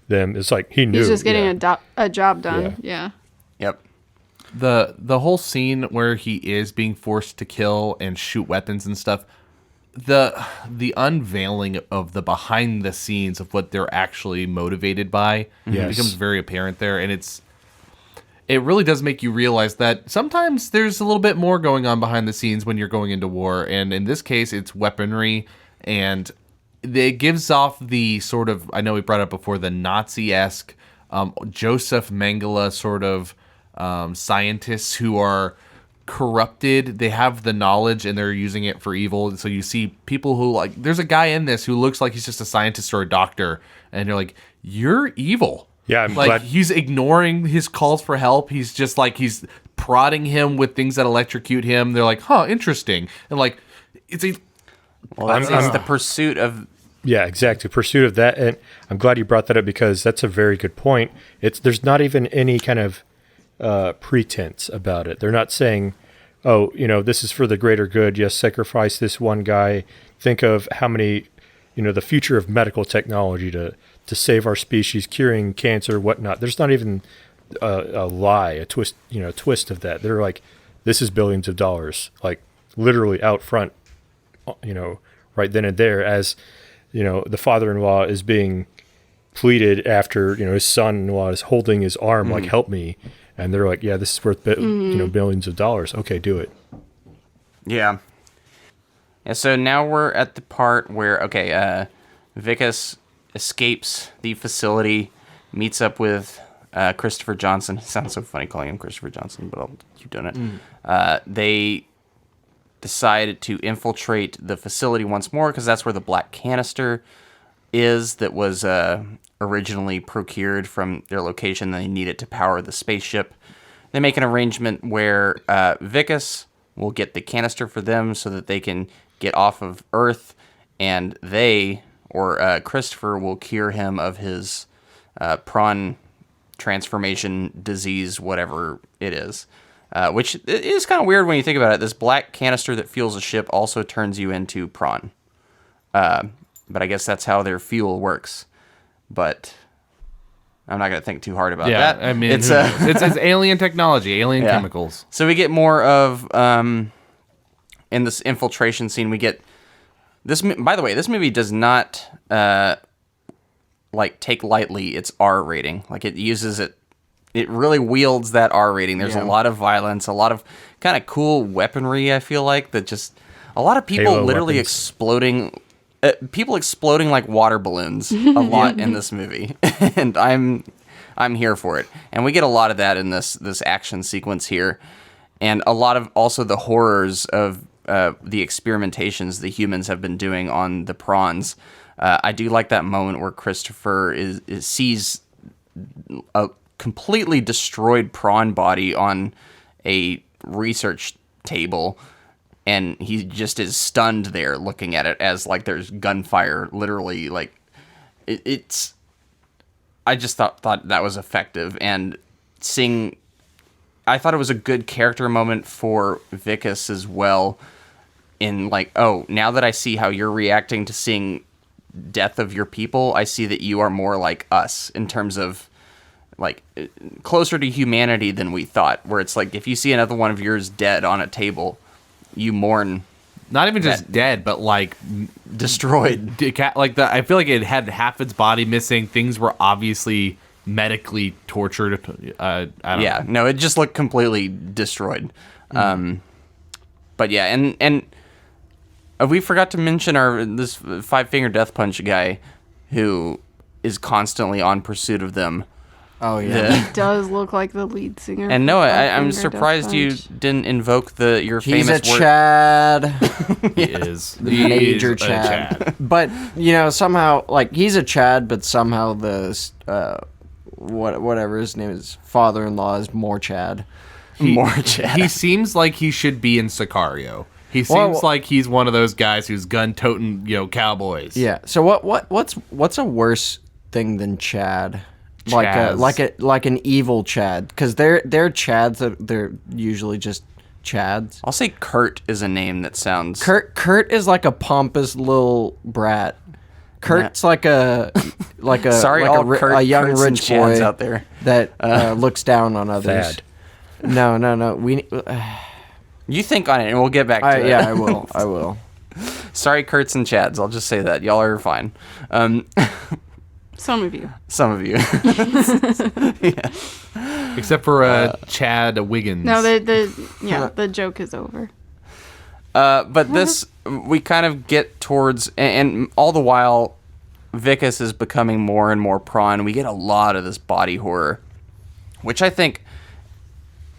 them. It's like he knew.
He's just getting
yeah.
a job done. Yeah.
Yep.
The whole scene where he is being forced to kill and shoot weapons and stuff, the unveiling of the behind the scenes of what they're actually motivated by becomes very apparent there, and it really does make you realize that sometimes there's a little bit more going on behind the scenes when you're going into war, and in this case it's weaponry, and it gives off the sort of, I know we brought up before, the Nazi-esque Joseph Mengele sort of scientists who are corrupted. They have the knowledge and they're using it for evil. So you see people who, like, there's a guy in this who looks like he's just a scientist or a doctor, and you're like, you're evil.
Yeah, I'm
like
glad-
he's ignoring his calls for help. He's just like, he's prodding him with things that electrocute him. They're like, huh, interesting. And like, it's a
Well, that's it's the pursuit of
Yeah, exactly. Pursuit of that, and I'm glad you brought that up because that's a very good point. There's not even any kind of pretense about it. They're not saying, "Oh, this is for the greater good. Yes, sacrifice this one guy. Think of how many, the future of medical technology to save our species, curing cancer, whatnot." There's not even a lie, a twist, twist of that. They're like, "This is billions of dollars," like literally out front, right then and there as. The father-in-law is being pleaded after, his son-in-law is holding his arm, like, help me. And they're like, yeah, this is worth, billions of dollars. Okay, do it.
Yeah. Yeah, so now we're at the part where, Vicus escapes the facility, meets up with Christopher Johnson. It sounds so funny calling him Christopher Johnson, but I'll keep doing it. They decided to infiltrate the facility once more because that's where the black canister is that was originally procured from their location. They need it to power the spaceship. They make an arrangement where Vicus will get the canister for them so that they can get off of Earth, and Christopher will cure him of his prawn transformation disease, whatever it is. Which is kind of weird when you think about it. This black canister that fuels a ship also turns you into prawn. But I guess that's how their fuel works. But I'm not going to think too hard about that.
I mean, it's alien technology, alien chemicals.
So we get more of, in this infiltration scene, we get this. By the way, this movie does not, take lightly its R rating. Like, it uses it. It really wields that R rating. There's a lot of violence, a lot of kind of cool weaponry, I feel like, that just... A lot of people
Halo
literally
weapons.
exploding... people exploding like water balloons a lot in this movie. And I'm here for it. And we get a lot of that in this action sequence here. And a lot of also the horrors of the experimentations the humans have been doing on the prawns. I do like that moment where Christopher sees a completely destroyed prawn body on a research table, and he just is stunned there looking at it as like there's gunfire literally. Like it's I just thought that was effective, and I thought it was a good character moment for Vicus as well, in like, oh, now that I see how you're reacting to seeing death of your people, I see that you are more like us in terms of like closer to humanity than we thought, where it's like if you see another one of yours dead on a table, you mourn.
Not even just dead, but like
destroyed.
I feel like it had half its body missing. Things were obviously medically tortured. I don't know.
No, it just looked completely destroyed. But yeah, and we forgot to mention this five-finger death punch guy who is constantly on pursuit of them.
Oh, yeah.
He does look like the lead singer.
And Noah, I'm surprised you didn't invoke your
He's
famous
a
word.
Chad.
He is.
The major Chad. But, somehow, like, he's a Chad, but somehow whatever his name is, father-in-law is more Chad.
More Chad.
He seems like he should be in Sicario. He seems like he's one of those guys who's gun-toting, cowboys.
Yeah. So what's a worse thing than Chad? Like an evil Chad, because they're Chads that they're usually just Chads.
I'll say Kurt is a name that sounds.
Kurt is like a pompous little brat. Kurt's like a
sorry,
like
all
a young
Kurts and
rich
Chads
boy
out there
that looks down on others.
Thad.
No.
You think on it, and we'll get back to it.
Yeah, I will. I will.
Sorry, Kurts and Chads. I'll just say that y'all are fine.
Some of you.
Yeah.
Except for Chad Wiggins.
No, the joke is over.
But this, we kind of get towards, and all the while, Vicus is becoming more and more prawn. We get a lot of this body horror, which I think,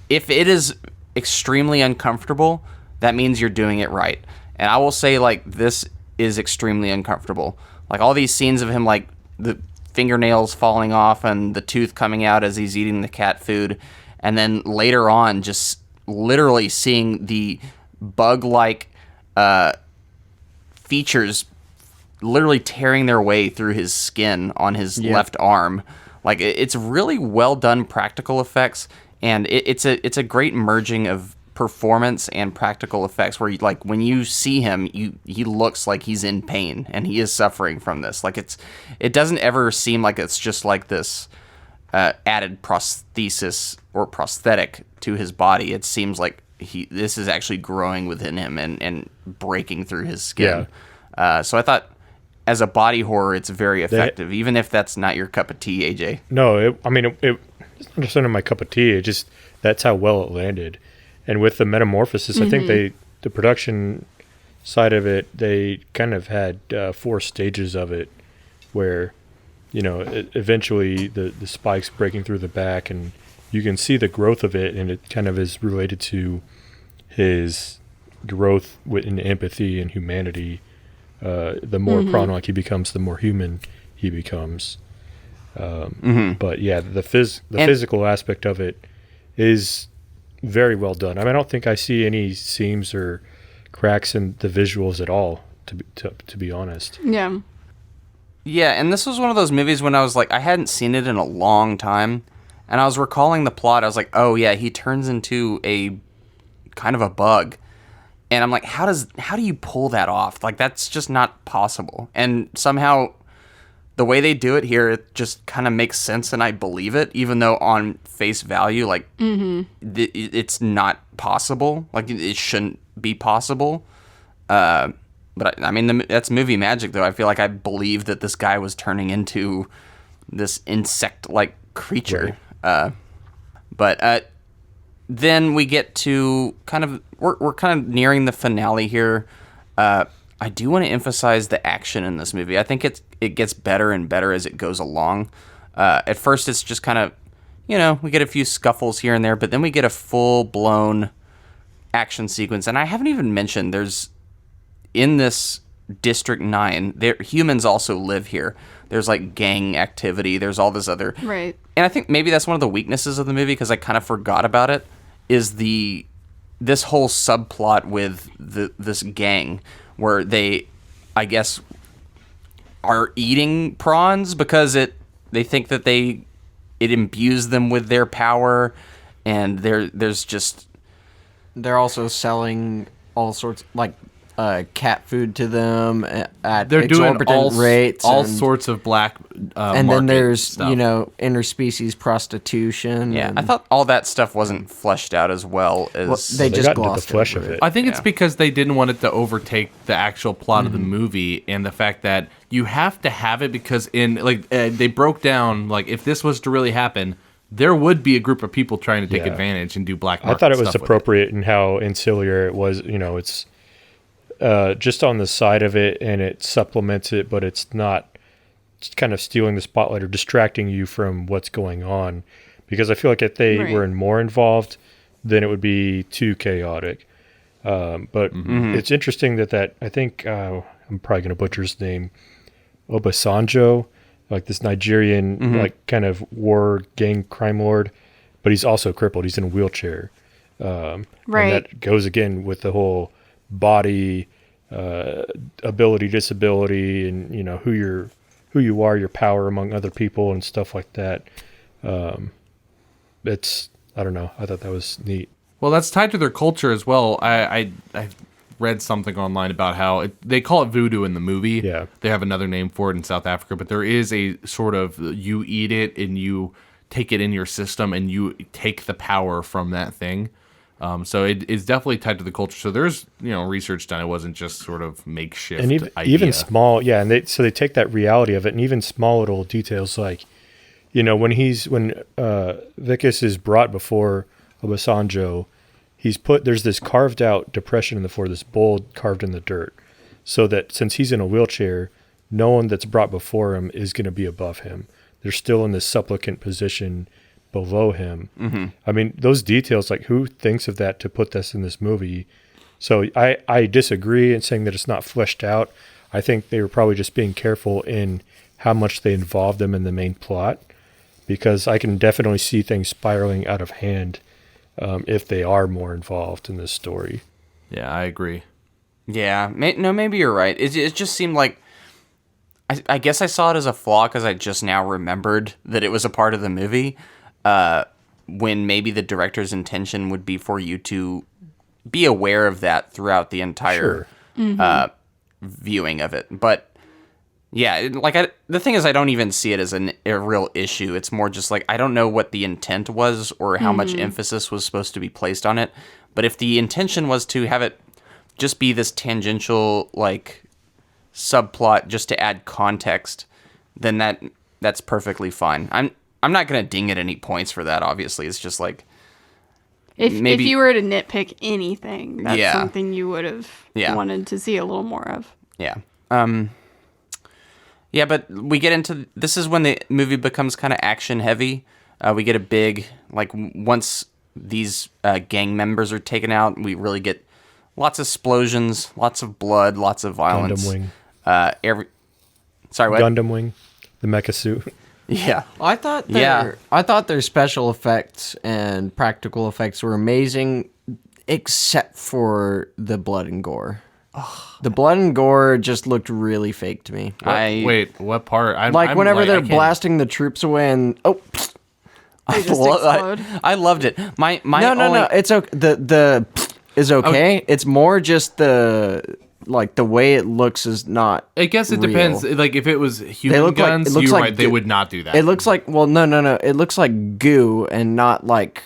if it is extremely uncomfortable, that means you're doing it right. And I will say, like, this is extremely uncomfortable. Like, all these scenes of him, like, the fingernails falling off and the tooth coming out as he's eating the cat food, and then later on just literally seeing the bug-like features literally tearing their way through his skin on his left arm. Like, it's really well done practical effects, and it's a great merging of performance and practical effects where, like, when you see him, he looks like he's in pain and he is suffering from this. Like, it doesn't ever seem like it's just like this added prosthesis or prosthetic to his body. It seems like this is actually growing within him and breaking through his skin. So I thought, as a body horror, it's very effective, even if that's not your cup of tea, AJ.
No, it's not just my cup of tea. It just, that's how well it landed. And with the metamorphosis, I think the production side of it, they kind of had 4 stages of it where, eventually the spikes breaking through the back, and you can see the growth of it, and it kind of is related to his growth in empathy and humanity. The more prawn-like he becomes, the more human he becomes. But yeah, the physical aspect of it is very well done. I mean, I don't think I see any seams or cracks in the visuals at all, to be honest.
Yeah.
Yeah, and this was one of those movies when I was like, I hadn't seen it in a long time, and I was recalling the plot. I was like, oh yeah, he turns into a kind of a bug. And I'm like, how do you pull that off? Like, that's just not possible. And somehow, the way they do it here, it just kind of makes sense, and I believe it, even though on face value, like, it's not possible. Like, it shouldn't be possible. But I mean, that's movie magic, though. I feel like I believe that this guy was turning into this insect-like creature.
Right.
But then we get to we're kind of nearing the finale here. I do want to emphasize the action in this movie. I think it gets better and better as it goes along. At first, it's just kind of, we get a few scuffles here and there, but then we get a full-blown action sequence. And I haven't even mentioned, there's, in this District 9, humans also live here. There's, like, gang activity. There's all this other...
Right.
And I think maybe that's one of the weaknesses of the movie, because I kind of forgot about it, is this whole subplot with this gang where they, I guess, are eating prawns because they think that it imbues them with their power, and there's just...
They're also selling all sorts, like, cat food to them at
They're doing
exorbitant rates.
All sorts of black
and then there's,
stuff.
Interspecies prostitution.
Yeah, I thought all that stuff wasn't fleshed out as well as...
they just
got into
glossed
the flesh
over
of it.
I think it's because they didn't want it to overtake the actual plot of the movie, and the fact that you have to have it because they broke down, like, if this was to really happen, there would be a group of people trying to take advantage and do black market
I thought it was
stuff with
appropriate in how ancillary it was. It's just on the side of it, and it supplements it, but it's not just kind of stealing the spotlight or distracting you from what's going on. Because I feel like if they were more involved, then it would be too chaotic. But it's interesting that I think, I'm probably going to butcher his name, Obasanjo, like this Nigerian, like kind of war gang crime lord, but he's also crippled. He's in a wheelchair. And that goes again with the whole body, ability, disability, and who you are, your power among other people and stuff like that. It's, I don't know. I thought that was neat.
Well, that's tied to their culture as well. I read something online about how they call it voodoo in the movie.
Yeah.
They have another name for it in South Africa, but there is a sort of, you eat it and you take it in your system and you take the power from that thing. So it is definitely tied to the culture. So there's, research done. It wasn't just sort of makeshift
and
idea.
Even small, and they take that reality of it, and even small little details like, when Vicus is brought before Obasanjo, there's this carved out depression in the floor, this bowl carved in the dirt, so that since he's in a wheelchair, no one that's brought before him is going to be above him. They're still in this supplicant position below him. I mean, those details, like, who thinks of that to put this in this movie? So I disagree in saying that it's not fleshed out. I think they were probably just being careful in how much they involved them in the main plot, because I can definitely see things spiraling out of hand if they are more involved in this story.
Yeah, I agree.
Yeah, maybe you're right. It just seemed like I guess I saw it as a flaw because I just now remembered that it was a part of the movie. When maybe the director's intention would be for you to be aware of that throughout the entire viewing of it. But yeah, the thing is, I don't even see it as a real issue. It's more just like I don't know what the intent was or how much emphasis was supposed to be placed on it. But if the intention was to have it just be this tangential like subplot just to add context, then that's perfectly fine. I'm not gonna ding at any points for that. Obviously, it's just like
if you were to nitpick anything, that's something you would have wanted to see a little more of.
Yeah. Yeah, but we get into this is when the movie becomes kind of action heavy. We get a big once these gang members are taken out, we really get lots of explosions, lots of blood, lots of violence.
Gundam Wing.
Sorry, what?
Gundam Wing, the mecha suit.
Yeah.
I thought their special effects and practical effects were amazing, except for the blood and gore. The blood and gore just looked really fake to me.
Wait, what part?
Whenever they're blasting the troops away and
they just explode.
I loved it.
No. It's okay. The is okay.
Okay.
It's more just the way it looks is not.
I guess it
real.
depends. Like if it was human guns, you're right. They would not do that.
It looks like no. It looks like goo and not like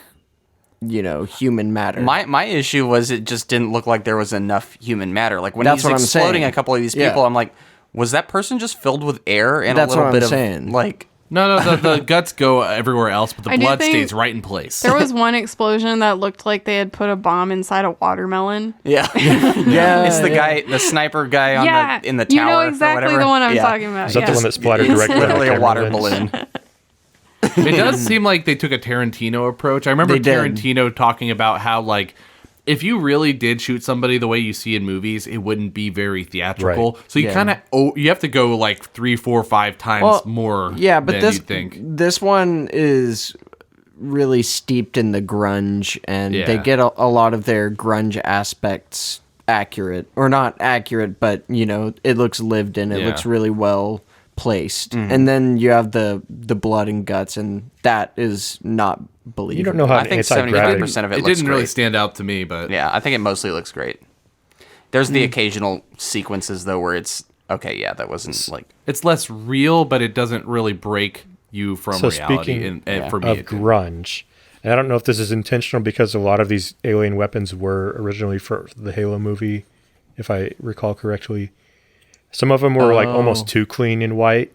human matter.
My issue was it just didn't look like there was enough human matter. Like when
That's
he's
what I'm
exploding
saying.
a couple of these people, I'm like, was that person just filled with air and
That's
a little
what
bit
I'm
of
saying.
like?
No, the guts go everywhere else, but the
I do
blood
think
stays right in place.
There was one explosion that looked like they had put a bomb inside a watermelon.
Yeah, it's the guy, the sniper guy in the tower.
You know exactly
or whatever.
the one I'm talking about.
Is that the one that splattered
It's
directly?
literally
on
a
the
water
camera lens?
balloon.
It does seem like they took a Tarantino approach. I remember Tarantino talking about how if you really did shoot somebody the way you see in movies, it wouldn't be very theatrical.
Right.
So you kind of you have to go 3, 4, 5 times more.
Yeah, but
than you'd think.
This one is really steeped in the grunge, and they
Yeah.
get a lot of their grunge aspects accurate, or not accurate, but it looks lived in. It
Yeah.
looks really well placed, and then you have the blood and guts, and that is not believable.
You don't know how
I think
anti-gravity.
75% of it
It
looks
didn't
great.
really stand out to me, but
Yeah, I think it mostly looks great. There's the occasional sequences though where it's okay. Yeah, that wasn't like
it's less real, but it doesn't really break you from
So
reality.
speaking
And for me,
of
it did.
grunge, and I don't know if this is intentional because a lot of these alien weapons were originally for the Halo movie, if I recall correctly. Some of them were almost too clean and white,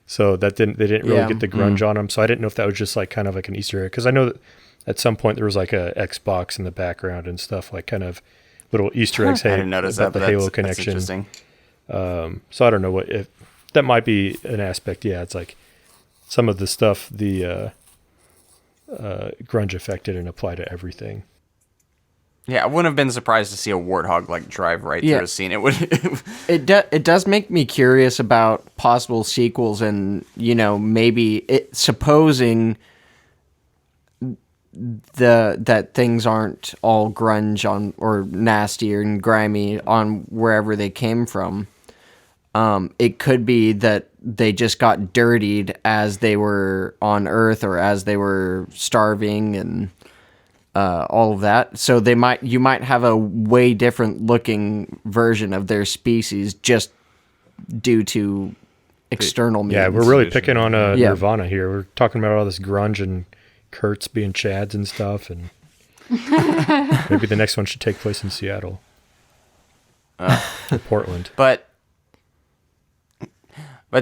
so they didn't really get the grunge on them. So I didn't know if that was just kind of like an Easter egg, because I know that at some point there was a Xbox in the background and stuff, kind of little Easter eggs.
I didn't notice
about
that,
the
but
Halo
that's
connection.
interesting.
So I don't know if that might be an aspect. Yeah, it's some of the stuff the grunge affected and apply to everything.
Yeah, I wouldn't have been surprised to see a warthog drive right through a scene. It would.
It does make me curious about possible sequels, and maybe supposing that things aren't all grunge on or nasty and grimy on wherever they came from. It could be that they just got dirtied as they were on Earth or as they were starving and all of that. So you might have a way different looking version of their species just due to external means.
Yeah, we're really picking on Nirvana here. We're talking about all this grunge and Kurtz being Chads and stuff, and maybe the next one should take place in Seattle or Portland.
But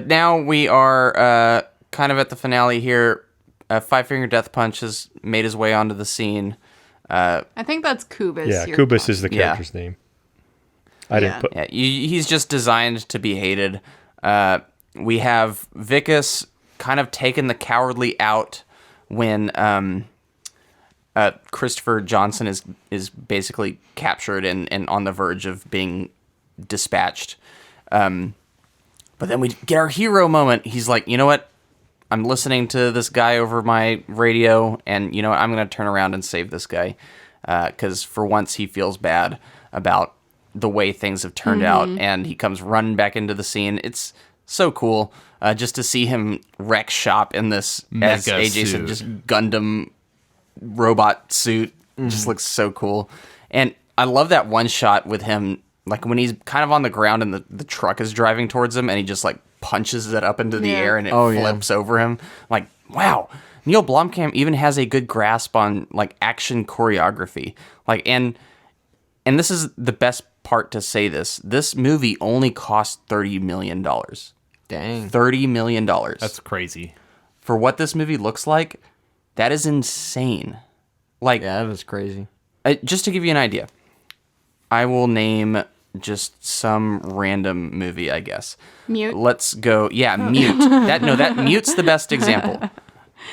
now we are kind of at the finale here. Five Finger Death Punch has made his way onto the scene.
I think that's Kubis.
Yeah, Kubis is the character's name. I didn't put.
Yeah, he's just designed to be hated. We have Vicus kind of taken the cowardly out when Christopher Johnson is basically captured and on the verge of being dispatched. But then we get our hero moment. He's like, you know what? I'm listening to this guy over my radio, and you know what? I'm going to turn around and save this guy. Because for once he feels bad about the way things have turned out, and he comes running back into the scene. It's So cool. Just to see him wreck shop in this, as
Mecha
AJ said,
suit.
just Gundam robot suit. Just looks so cool. And I love that one shot with him, like when he's kind of on the ground and the truck is driving towards him and he just like punches it up into the air and it flips over him. Like, wow. Neill Blomkamp even has a good grasp on like action choreography. Like, and this is the best part to say this. This movie only cost $30 million.
Dang.
$30 million.
That's crazy.
For what this movie looks like, that is insane. Like,
Yeah, that was crazy.
just to give you an idea, I will name just some random movie, I guess.
Mute?
Let's go. Yeah, Mute. That Mute's the best example.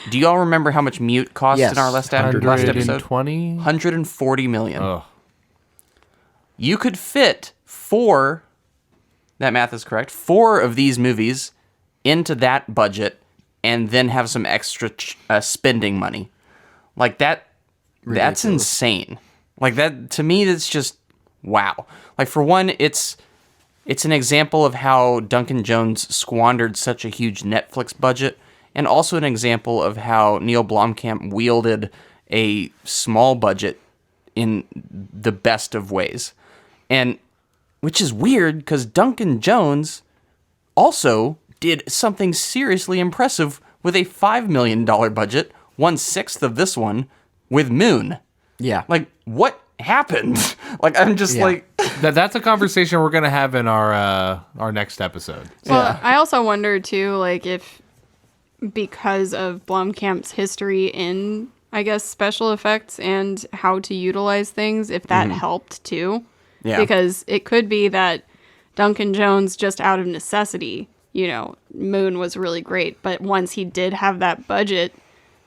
Do you all remember how much Mute cost
Yes.
in our last episode?
120?
140 million.
Oh.
You could fit that math is correct, 4 of these movies into that budget and then have some extra spending money. Like that, that's insane. Like that, to me, that's just, wow. Like for one, it's an example of how Duncan Jones squandered such a huge Netflix budget, and also an example of how Neill Blomkamp wielded a small budget in the best of ways. And which is weird because Duncan Jones also did something seriously impressive with a $5 million budget, 1/6 of this one, with Moon.
Yeah.
Like, what happened? Like, I'm just like...
That's a conversation we're going to have in our next episode.
Well, I also wonder, too, like, if because of Blomkamp's history in, I guess, special effects and how to utilize things, if that helped, too.
Yeah.
Because it could be that Duncan Jones, just out of necessity, Moon was really great. But once he did have that budget,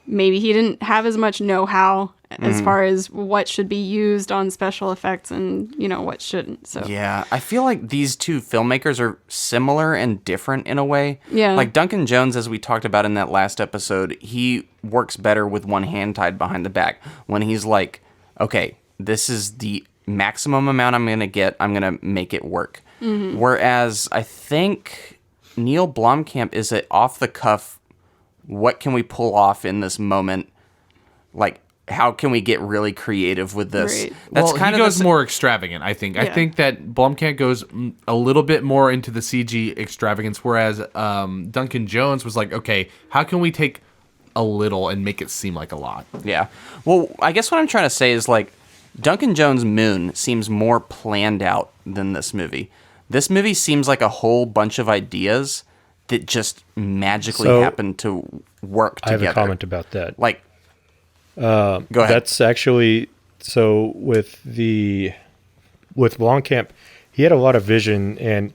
maybe he didn't have as much know-how as far as what should be used on special effects and, what shouldn't. So
Yeah, I feel like these two filmmakers are similar and different in a way.
Yeah.
Like Duncan Jones, as we talked about in that last episode, he works better with one hand tied behind the back. When he's like, okay, this is the maximum amount I'm going to get, I'm going to make it work. Whereas I think Neill Blomkamp is an off-the-cuff, what can we pull off in this moment? Like, how can we get really creative with this?
Right.
That's
Well,
kind
he
of
goes more extravagant, I think. I
Yeah.
think that Blomkamp goes a little bit more into the CG extravagance, whereas Duncan Jones was like, okay, how can we take a little and make it seem like a lot?
Yeah. Well, I guess what I'm trying to say is, like, Duncan Jones' Moon seems more planned out than this movie. This movie seems like a whole bunch of ideas that just magically happen to work together.
I have a comment about that.
Like, go ahead.
That's actually, so with Blomkamp, he had a lot of vision, and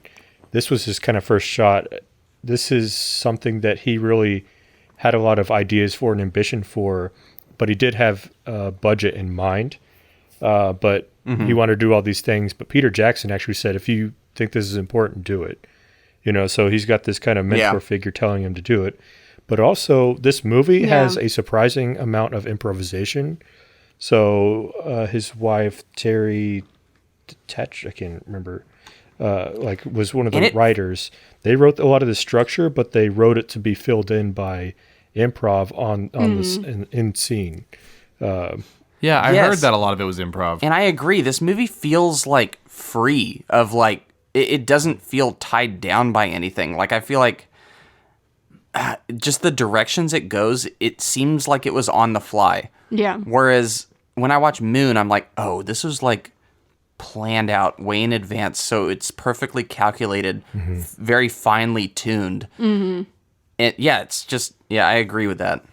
this was his kind of first shot. This is something that he really had a lot of ideas for and ambition for, but he did have a budget in mind. But he wanted to do all these things. But Peter Jackson actually said, if you think this is important, do it. So he's got this kind of mentor figure telling him to do it. But also, this movie has a surprising amount of improvisation. So his wife, Terry Tetch, I can't remember, was one of the writers. They wrote a lot of the structure, but they wrote it to be filled in by improv on this in scene.
Yeah, I heard that a lot of it was improv.
And I agree. This movie feels, like, free of, like, it doesn't feel tied down by anything. Like, I feel like just the directions it goes, it seems like it was on the fly.
Yeah.
Whereas when I watch Moon, I'm like, oh, this was like planned out way in advance. So it's perfectly calculated, very finely tuned. And it's just, I agree with that.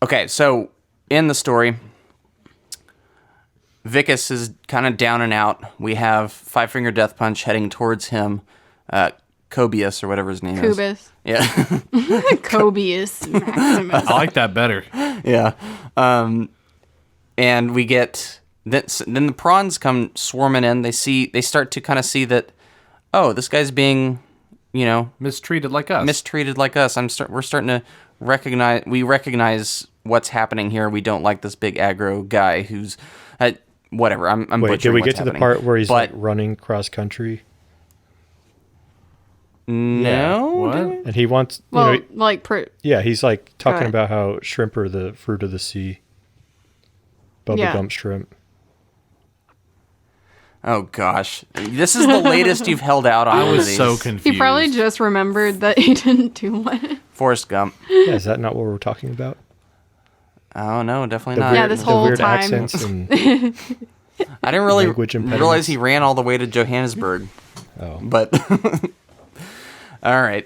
Okay, so in the story, Vicus is kind of down and out. We have Five Finger Death Punch heading towards him. Cobius, or whatever his name is.
Cubus.
Yeah.
Cobius Maximus.
I like that better.
Yeah. And we get... Then the prawns come swarming in. They start to kind of see that, oh, this guy's being,
mistreated like us.
We're starting to recognize what's happening here. We don't like this big aggro guy who's... whatever. I'm
Wait, did
butchering
we
what's
get to the
happening.
part where he's like running cross country?
No.
What?
And he wants,
Well,
you know, yeah, he's like talking
ahead.
about how shrimp are the fruit of the sea. Bubba
Yeah.
Gump shrimp.
Oh gosh, this is the latest you've held out on.
I
one of
was
these.
so confused.
He probably just remembered that he didn't do one.
Forrest Gump.
Yeah, is that not what we're talking about?
Oh no, definitely
The
not.
weird,
Yeah, this
the
whole
weird
time.
accents and
I didn't really
language impediments.
realize he ran all the way to Johannesburg.
Oh.
But all right.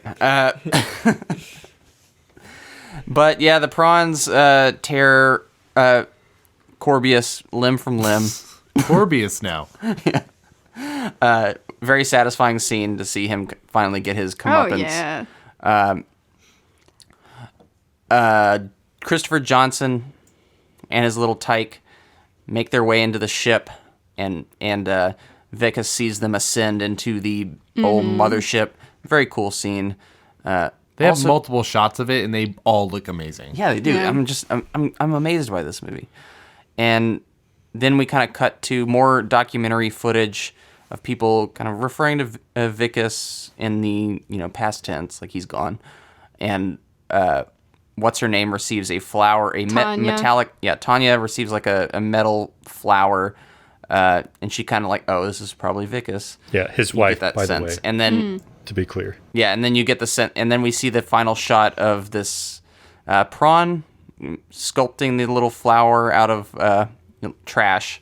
But yeah, the prawns tear Corbius limb from limb.
Corbius now.
Very satisfying scene to see him finally get his
Oh,
comeuppance.
yeah.
Christopher Johnson and his little tyke make their way into the ship, and Vickers sees them ascend into the old mothership. Very cool scene.
They have multiple shots of it, and they all look amazing.
Yeah, they do.
Yeah.
I'm amazed by this movie. And then we kind of cut to more documentary footage of people kind of referring to Vickers in the past tense, like he's gone. And what's her name receives a flower, metallic. Yeah, Tanya receives like a metal flower, and she kind of like, oh, this is probably Vickers.
yeah, his
You
wife,
get that
by
sense,
the way,
and then.
to be clear.
Yeah, and then you get the scent, and then we see the final shot of this prawn sculpting the little flower out of trash,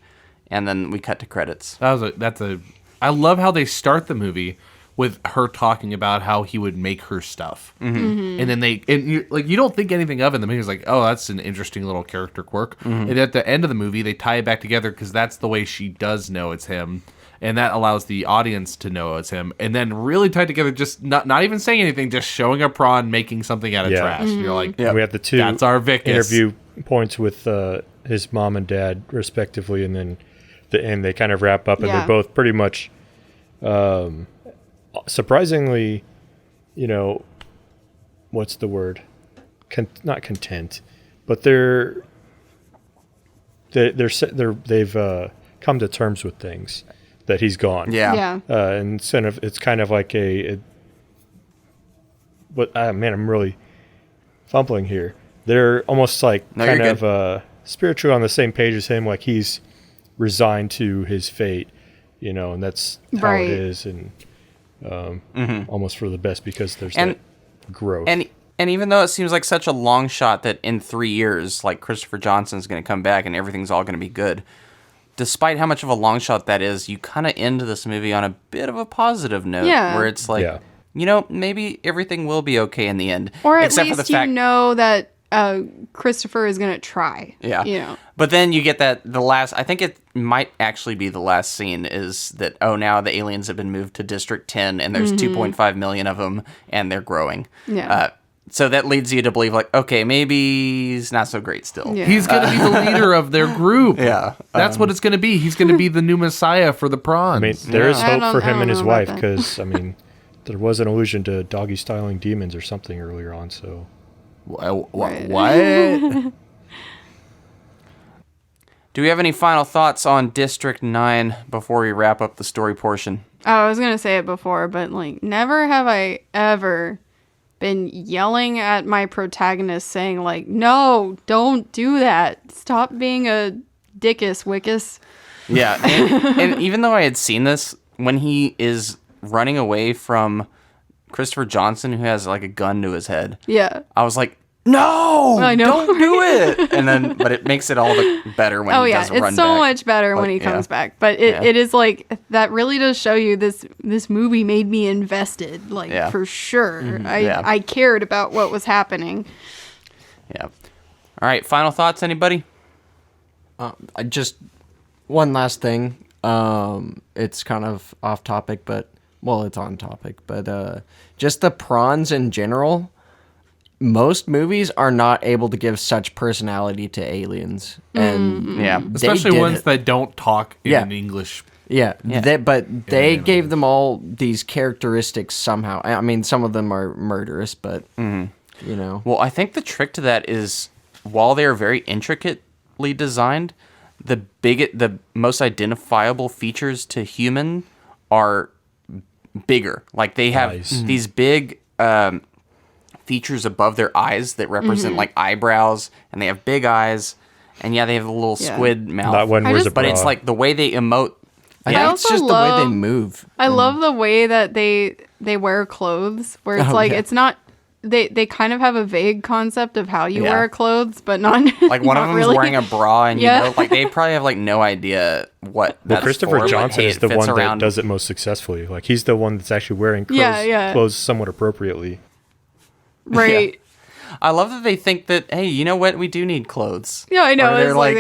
and then we cut to credits.
I love how they start the movie with her talking about how he would make her stuff, and then you don't think anything of it. And the movie's like, oh, that's an interesting little character quirk. And at the end of the movie, they tie it back together because that's the way she does know it's him. And that allows the audience to know it's him. And then really tied together, just not even saying anything, just showing a prawn making something out of trash. And you're like,
We have the two
that's our Vickers.
interview points with his mom and dad, respectively, and then the end. They kind of wrap up, and
Yeah.
they're both pretty much, surprisingly, what's the word? Not content, but they've come to terms with things. That he's gone.
Yeah.
And it's kind of like I'm really fumbling here. They're almost like kind of spiritually on the same page as him, like he's resigned to his fate, and that's how
Right.
it is, and almost for the best because there's
And-
that growth.
And even though it seems like such a long shot that in 3 years, like Christopher Johnson's going to come back and everything's all going to be good, despite how much of a long shot that is, you kind of end this movie on a bit of a positive note,
Yeah.
where it's like, maybe everything will be okay in the end,
Or at
except
least
for the fact,
that Christopher is going to try.
Yeah. But then you get I think it might actually be the last scene is that, oh, now the aliens have been moved to District 10 and there's 2.5 million of them and they're growing.
Yeah.
So that leads you to believe, like, okay, maybe he's not so great still.
Yeah.
He's going to be the leader of their group.
Yeah.
That's what it's going to be. He's going to be the new messiah for the prawns.
I mean, there is
I
hope
don't-
for
I
him
don't
and his
know about
wife
that.
because, there was an allusion to doggy styling demons or something earlier on, so.
Right.
What?
Do we have any final thoughts on District 9 before we wrap up the story portion?
Oh, I was going to say it before, but like never have I ever been yelling at my protagonist saying like, no, don't do that. Stop being a dickus wickus.
Yeah. And even though I had seen this, when he is running away from Christopher Johnson, who has like a gun to his head,
Yeah.
I was like, no,
I know,
don't do it. And then, but it makes it all the better when he does run back.
it's so much better when he comes back. But it is like that really does show you this movie made me invested, like for sure. I cared about what was happening.
Yeah. All right. Final thoughts, anybody?
Just one last thing. It's kind of off topic, but it's on topic. But just the prawns in general. Most movies are not able to give such personality to aliens, and
especially ones that don't talk in English.
They gave them all these characteristics somehow. I mean, some of them are murderous, but
Well, I think the trick to that is while they are very intricately designed, the most identifiable features to human are bigger. Like they have these big features above their eyes that represent like eyebrows, and they have big eyes, and they have a little squid mouth.
Not one wears a bra.
But it's like the way they emote.
I think it's just the way they move.
I love the way that they wear clothes, where it's it's not. They kind of have a vague concept of how you wear clothes, but not
like one of them's
really.
wearing a bra, and you know, like they probably have like no idea what.
Well,
that's
Christopher
for,
Johnson is the one
around.
that does it most successfully. Like he's the one that's actually wearing clothes somewhat appropriately.
Right.
I love that they think that, hey, you know what? We do need clothes.
Yeah, I know.
Or they're
it's
like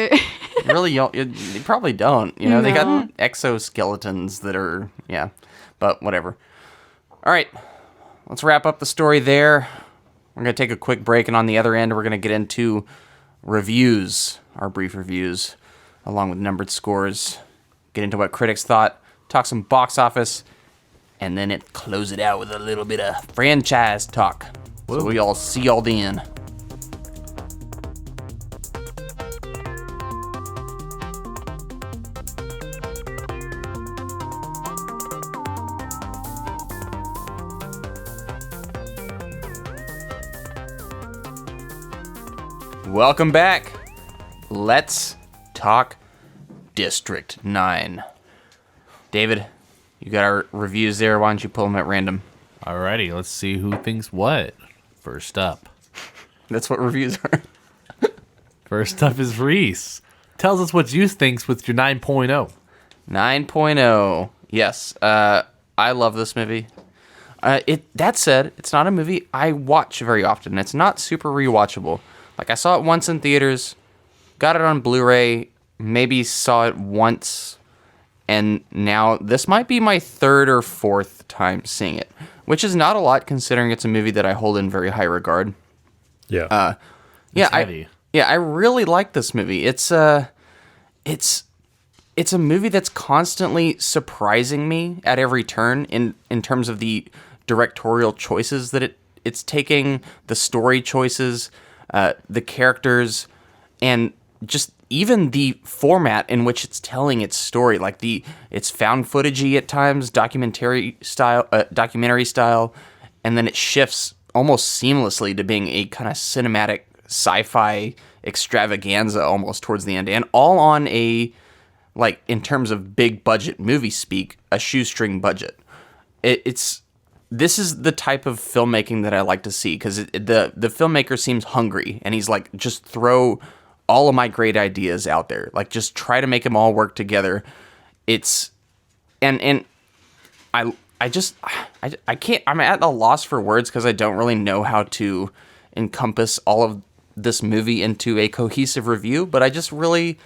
really, you probably don't. You know, they got exoskeletons that are, but whatever. All right, let's wrap up the story there. We're going to take a quick break, and on the other end, we're going to get into reviews, our brief reviews, along with numbered scores, get into what critics thought, talk some box office, and then close it out with a little bit of franchise talk. So we all see y'all then. Welcome back. Let's talk District 9. David, you got our reviews there. Why don't you pull them at random?
Alrighty, let's see who thinks what. First up.
That's what reviews are.
First up is Reese. Tells us what you thinks with your 9.0.
9.0. Yes. I love this movie. That said, it's not a movie I watch very often. It's not super rewatchable. Like, I saw it once in theaters, got it on Blu-ray, maybe saw it once, and now this might be my third or fourth time seeing it, which is not a lot considering it's a movie that I hold in very high regard.
Yeah.
I really like this movie. It's a movie that's constantly surprising me at every turn in terms of the directorial choices that it's taking, the story choices, the characters, and just even the format in which it's telling its story. Like it's found footagey at times, documentary style, and then it shifts almost seamlessly to being a kind of cinematic sci-fi extravaganza almost towards the end, and all on a, like, in terms of big budget movie speak, a shoestring budget. This is the type of filmmaking that I like to see, because the filmmaker seems hungry, and he's like, just throw all of my great ideas out there, like just try to make them all work together. It's and I can't, I'm at a loss for words because I don't really know how to encompass all of this movie into a cohesive review, but I just really,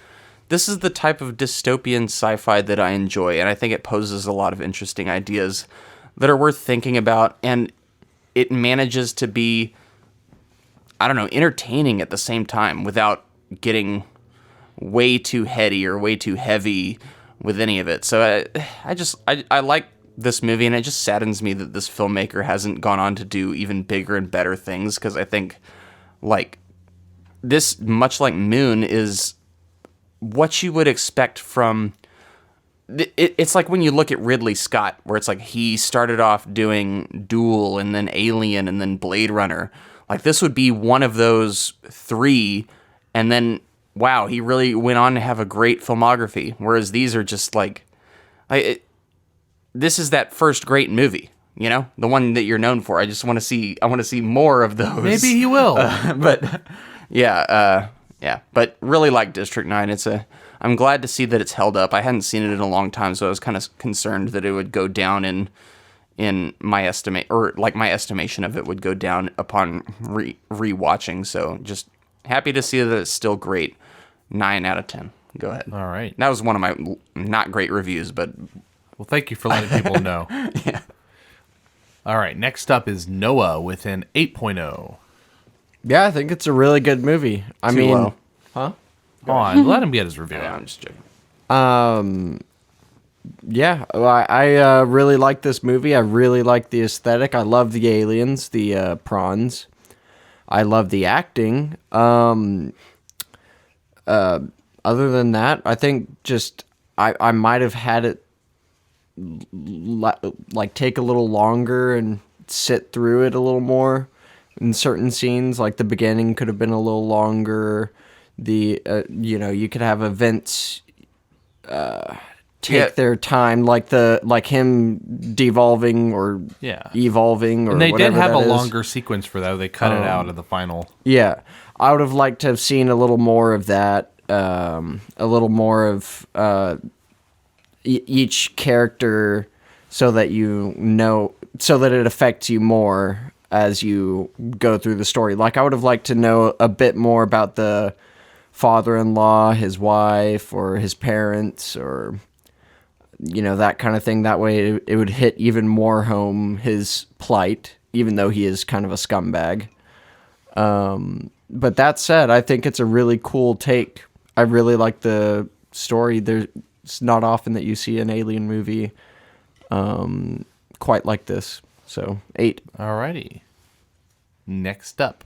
this is the type of dystopian sci-fi that I enjoy, and I think it poses a lot of interesting ideas that are worth thinking about, and it manages to be, I don't know, entertaining at the same time without getting way too heady or way too heavy with any of it. So I like this movie, and it just saddens me that this filmmaker hasn't gone on to do even bigger and better things, because I think, like, this, much like Moon, is what you would expect from... It's like when you look at Ridley Scott, where it's like he started off doing Duel and then Alien and then Blade Runner. Like, this would be one of those three, and then, wow, he really went on to have a great filmography. Whereas these are just like, this is that first great movie, you know, the one that you're known for. I want to see more of those.
Maybe he will.
But really like District 9. I'm glad to see that it's held up. I hadn't seen it in a long time, so I was kind of concerned that it would go down in my estimate, or like my estimation of it would go down upon rewatching. So just happy to see that it's still great. 9 out of 10. Go ahead.
All right.
That was one of my not great reviews, but
well, thank you for letting people know.
Yeah.
All right. Next up is Noah with an 8.0.
Yeah, I think it's a really good movie. I mean,
low.
Huh?
Come on, let him get his review.
Yeah, I'm just joking.
Yeah, I really like this movie. I really like the aesthetic. I love the aliens, the prawns. I love the acting. Other than that, I think just I might have had it like take a little longer and sit through it a little more in certain scenes. Like the beginning could have been a little longer. The you could have events take their time, like him devolving or evolving, or
and they did have a
is.
longer sequence for that. They cut it out of the final.
Yeah, I would have liked to have seen a little more of that. A little more of each character, so that so that it affects you more as you go through the story. Like I would have liked to know a bit more about the father-in-law, his wife, or his parents, or that kind of thing. That way it would hit even more home his plight, even though he is kind of a scumbag. But that said, I think it's a really cool take. I really like the story. It's not often that you see an alien movie quite like this. So 8.
Alrighty. Next up,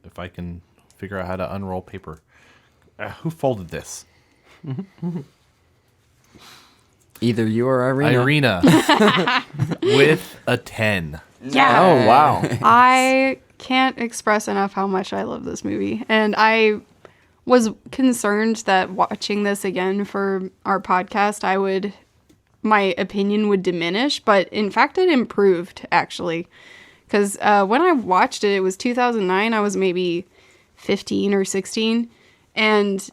if I can figure out how to unroll paper. Who folded this?
Either you or Irina.
With a 10.
Yeah.
Oh, wow.
I can't express enough how much I love this movie. And I was concerned that watching this again for our podcast, my opinion would diminish. But in fact, it improved, actually. Because when I watched it, it was 2009. I was maybe 15 or 16. And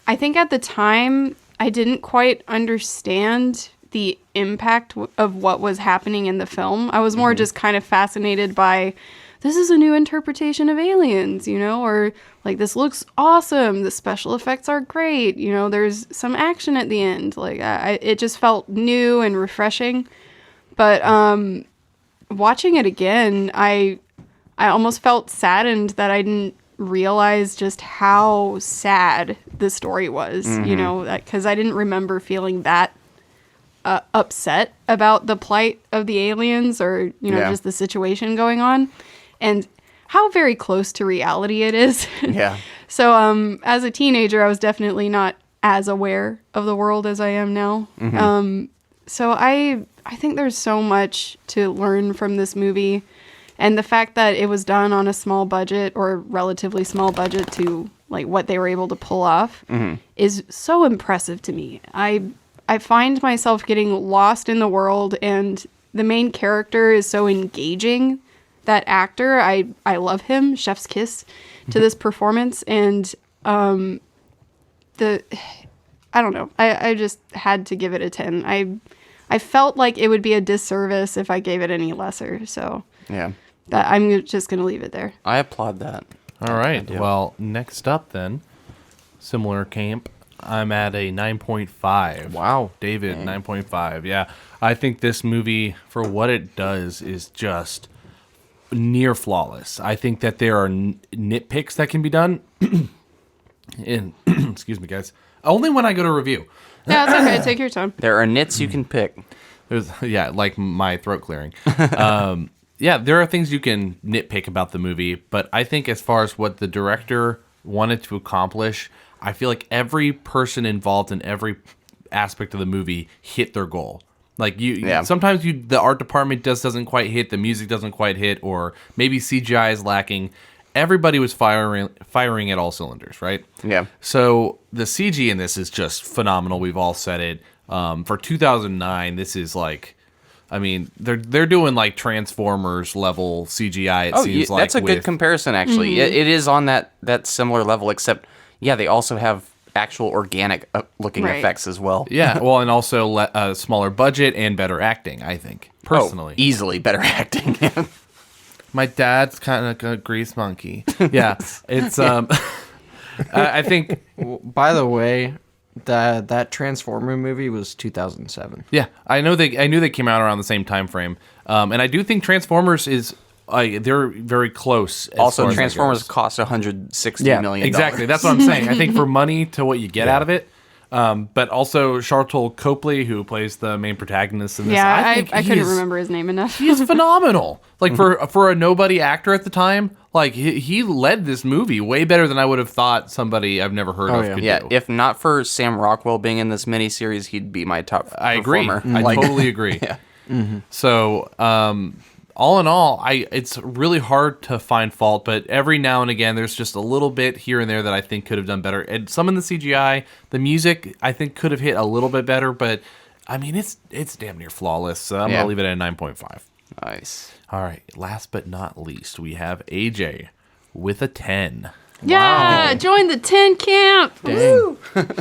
I think at the time, I didn't quite understand the impact of what was happening in the film. I was more just kind of fascinated by, this is a new interpretation of aliens, or like, this looks awesome. The special effects are great. There's some action at the end. Like it just felt new and refreshing. But watching it again, I almost felt saddened that I didn't realize just how sad the story was, because I didn't remember feeling that upset about the plight of the aliens, or just the situation going on, and how very close to reality it is.
Yeah.
So as a teenager, I was definitely not as aware of the world as I am now. So I think there's so much to learn from this movie. And the fact that it was done on a small budget, or relatively small budget to like what they were able to pull off, is so impressive to me. I find myself getting lost in the world, and the main character is so engaging. That actor, I love him, chef's kiss to this performance. And I don't know, I just had to give it a 10. I felt like it would be a disservice if I gave it any lesser. So
yeah.
I'm just going to leave it there.
I applaud that.
All right. Well, next up then, similar camp. I'm at a 9.5.
Wow.
David, 9.5. Yeah. I think this movie, for what it does, is just near flawless. I think that there are nitpicks that can be done. And excuse me, guys. Only when I go to review.
Yeah, it's okay. Take your time.
There are nits you can pick.
Like my throat clearing. Yeah, there are things you can nitpick about the movie, but I think as far as what the director wanted to accomplish, I feel like every person involved in every aspect of the movie hit their goal. Like sometimes the art department doesn't quite hit, the music doesn't quite hit, or maybe CGI is lacking. Everybody was firing at all cylinders, right?
Yeah.
So the CG in this is just phenomenal. We've all said it. For 2009, this is like, I mean, they're doing like Transformers level CGI. It seems like
that's a good comparison. Actually, it is on that similar level. Except, they also have actual organic looking effects as well.
Yeah. Well, and also a smaller budget and better acting. I think personally,
easily better acting.
My dad's kind of a grease monkey. Yeah, it's I think.
By the way, that Transformer movie was 2007.
Yeah, I knew they came out around the same time frame, and I do think Transformers is they're very close.
Also, Transformers cost $160 million.
Exactly, that's what I'm saying. I think for money to what you get out of it, But also Sharlto Copley, who plays the main protagonist in this.
Yeah, I couldn't remember his name enough.
He is phenomenal. Like for a nobody actor at the time, like he led this movie way better than I would have thought somebody I've never heard of could do.
If not for Sam Rockwell being in this miniseries, he'd be my top performer.
Agree. I totally agree.
Yeah.
So, all in all, it's really hard to find fault, but every now and again, there's just a little bit here and there that I think could have done better. And some in the CGI, the music, I think could have hit a little bit better, but I mean, it's damn near flawless. So I'm gonna leave it at a 9.5.
Nice.
All right. Last but not least, we have AJ with a 10.
Yeah, join the 10 camp. Woo!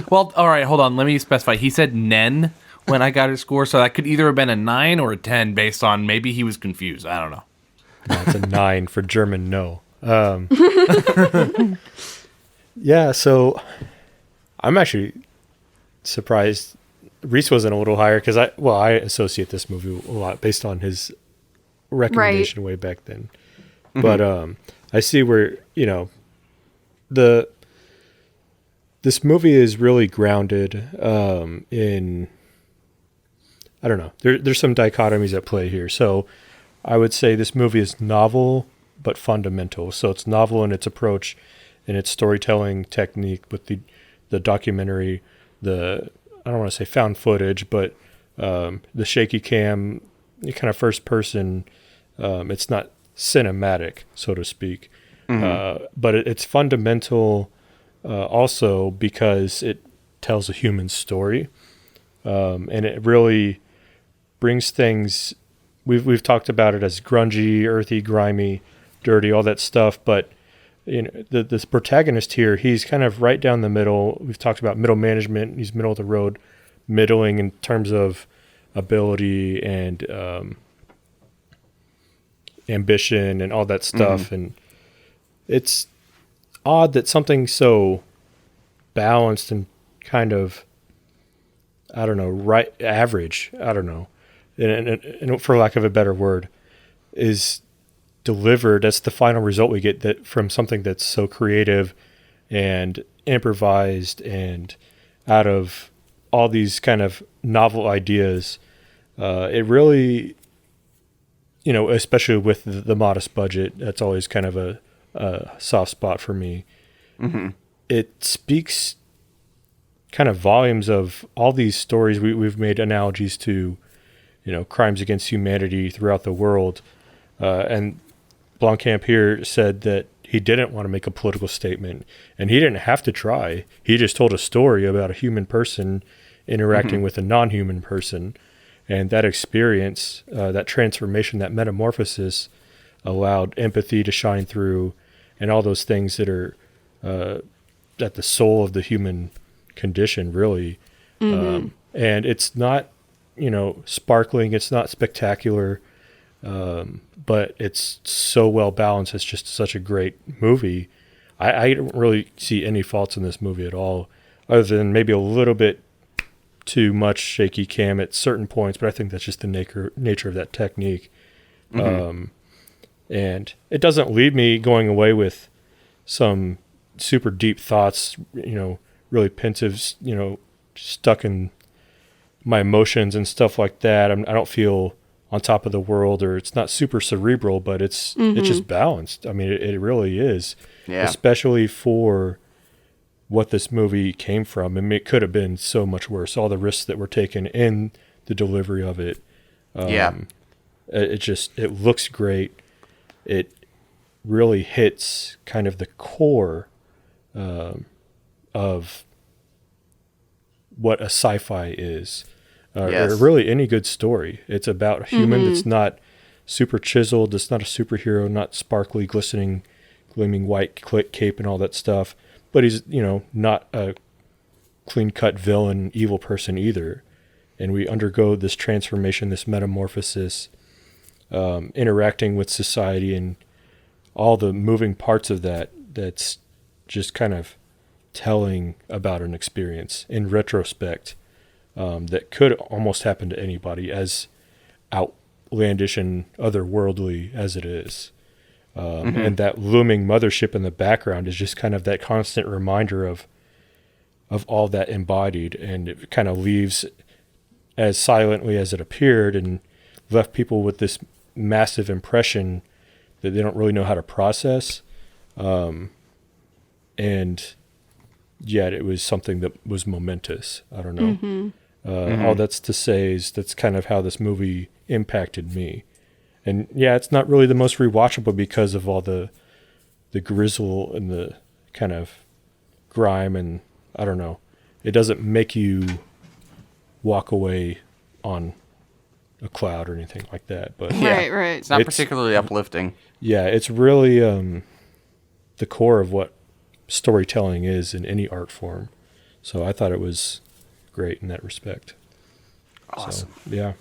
Well, all right, hold on. Let me specify. He said Nen when I got his score, so that could either have been a 9 or a 10 based on maybe he was confused. I don't know.
That's a 9 for German no. Yeah, so I'm actually surprised Reese wasn't a little higher because I associate this movie a lot based on his recommendation way back then. Mm-hmm. But I see where, this movie is really grounded in, I don't know, there's some dichotomies at play here. So I would say this movie is novel but fundamental. So it's novel in its approach and its storytelling technique with the documentary, I don't want to say found footage, but the shaky cam, kind of first person. It's not cinematic, so to speak, but it's fundamental also because it tells a human story, and it really brings things. We've talked about it as grungy, earthy, grimy, dirty, all that stuff, but this protagonist here, he's kind of right down the middle. We've talked about middle management. He's middle of the road, middling in terms of ability and ambition and all that stuff. And it's odd that something so balanced and kind of, I don't know, average, I don't know, and for lack of a better word, is delivered. That's the final result we get that from something that's so creative and improvised and out of all these kind of novel ideas. It really, especially with the modest budget, that's always kind of a soft spot for me. Mm-hmm. It speaks kind of volumes of all these stories. We've made analogies to, crimes against humanity throughout the world. And Blomkamp here said that he didn't want to make a political statement, and he didn't have to try. He just told a story about a human person interacting with a non-human person, and that experience, that transformation, that metamorphosis allowed empathy to shine through and all those things that are at the soul of the human condition, really. And it's not, sparkling. It's not spectacular. But it's so well balanced. It's just such a great movie. I don't really see any faults in this movie at all, other than maybe a little bit too much shaky cam at certain points, but I think that's just the nature of that technique. And it doesn't leave me going away with some super deep thoughts, really pensive, stuck in my emotions and stuff like that. I don't feel on top of the world, or it's not super cerebral, but it's just balanced. I mean, it really is, especially for what this movie came from. I mean, it could have been so much worse. All the risks that were taken in the delivery of it. It looks great. It really hits kind of the core of what a sci-fi is. Or really any good story. It's about a human that's not super chiseled, that's not a superhero, not sparkly, glistening, gleaming white cape and all that stuff. But he's, not a clean-cut villain, evil person either. And we undergo this transformation, this metamorphosis, interacting with society and all the moving parts of that's just kind of telling about an experience in retrospect. That could almost happen to anybody, as outlandish and otherworldly as it is. And that looming mothership in the background is just kind of that constant reminder of of all that embodied, and it kind of leaves as silently as it appeared and left people with this massive impression that they don't really know how to process. And yet it was something that was momentous. I don't know. All that's to say is that's kind of how this movie impacted me. And yeah, it's not really the most rewatchable because of all the grizzle and the kind of grime, and I don't know. It doesn't make you walk away on a cloud or anything like that. But
Right.
It's not particularly uplifting.
Yeah, it's really the core of what storytelling is in any art form. So I thought it was great in that respect.
Awesome.
So, yeah.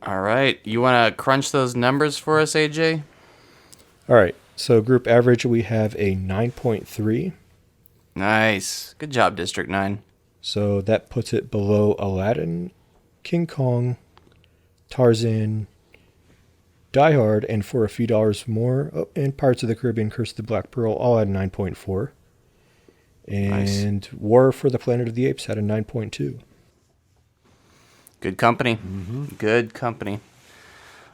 All right. You want to crunch those numbers for us, AJ?
All right. So group average, we have a 9.3.
Nice. Good job, District 9.
So that puts it below Aladdin, King Kong, Tarzan, Die Hard, and for a few dollars more, and Pirates of the Caribbean, Curse of the Black Pearl, all at 9.4. And nice. War for the Planet of the Apes had a 9.2.
Good company. Good company.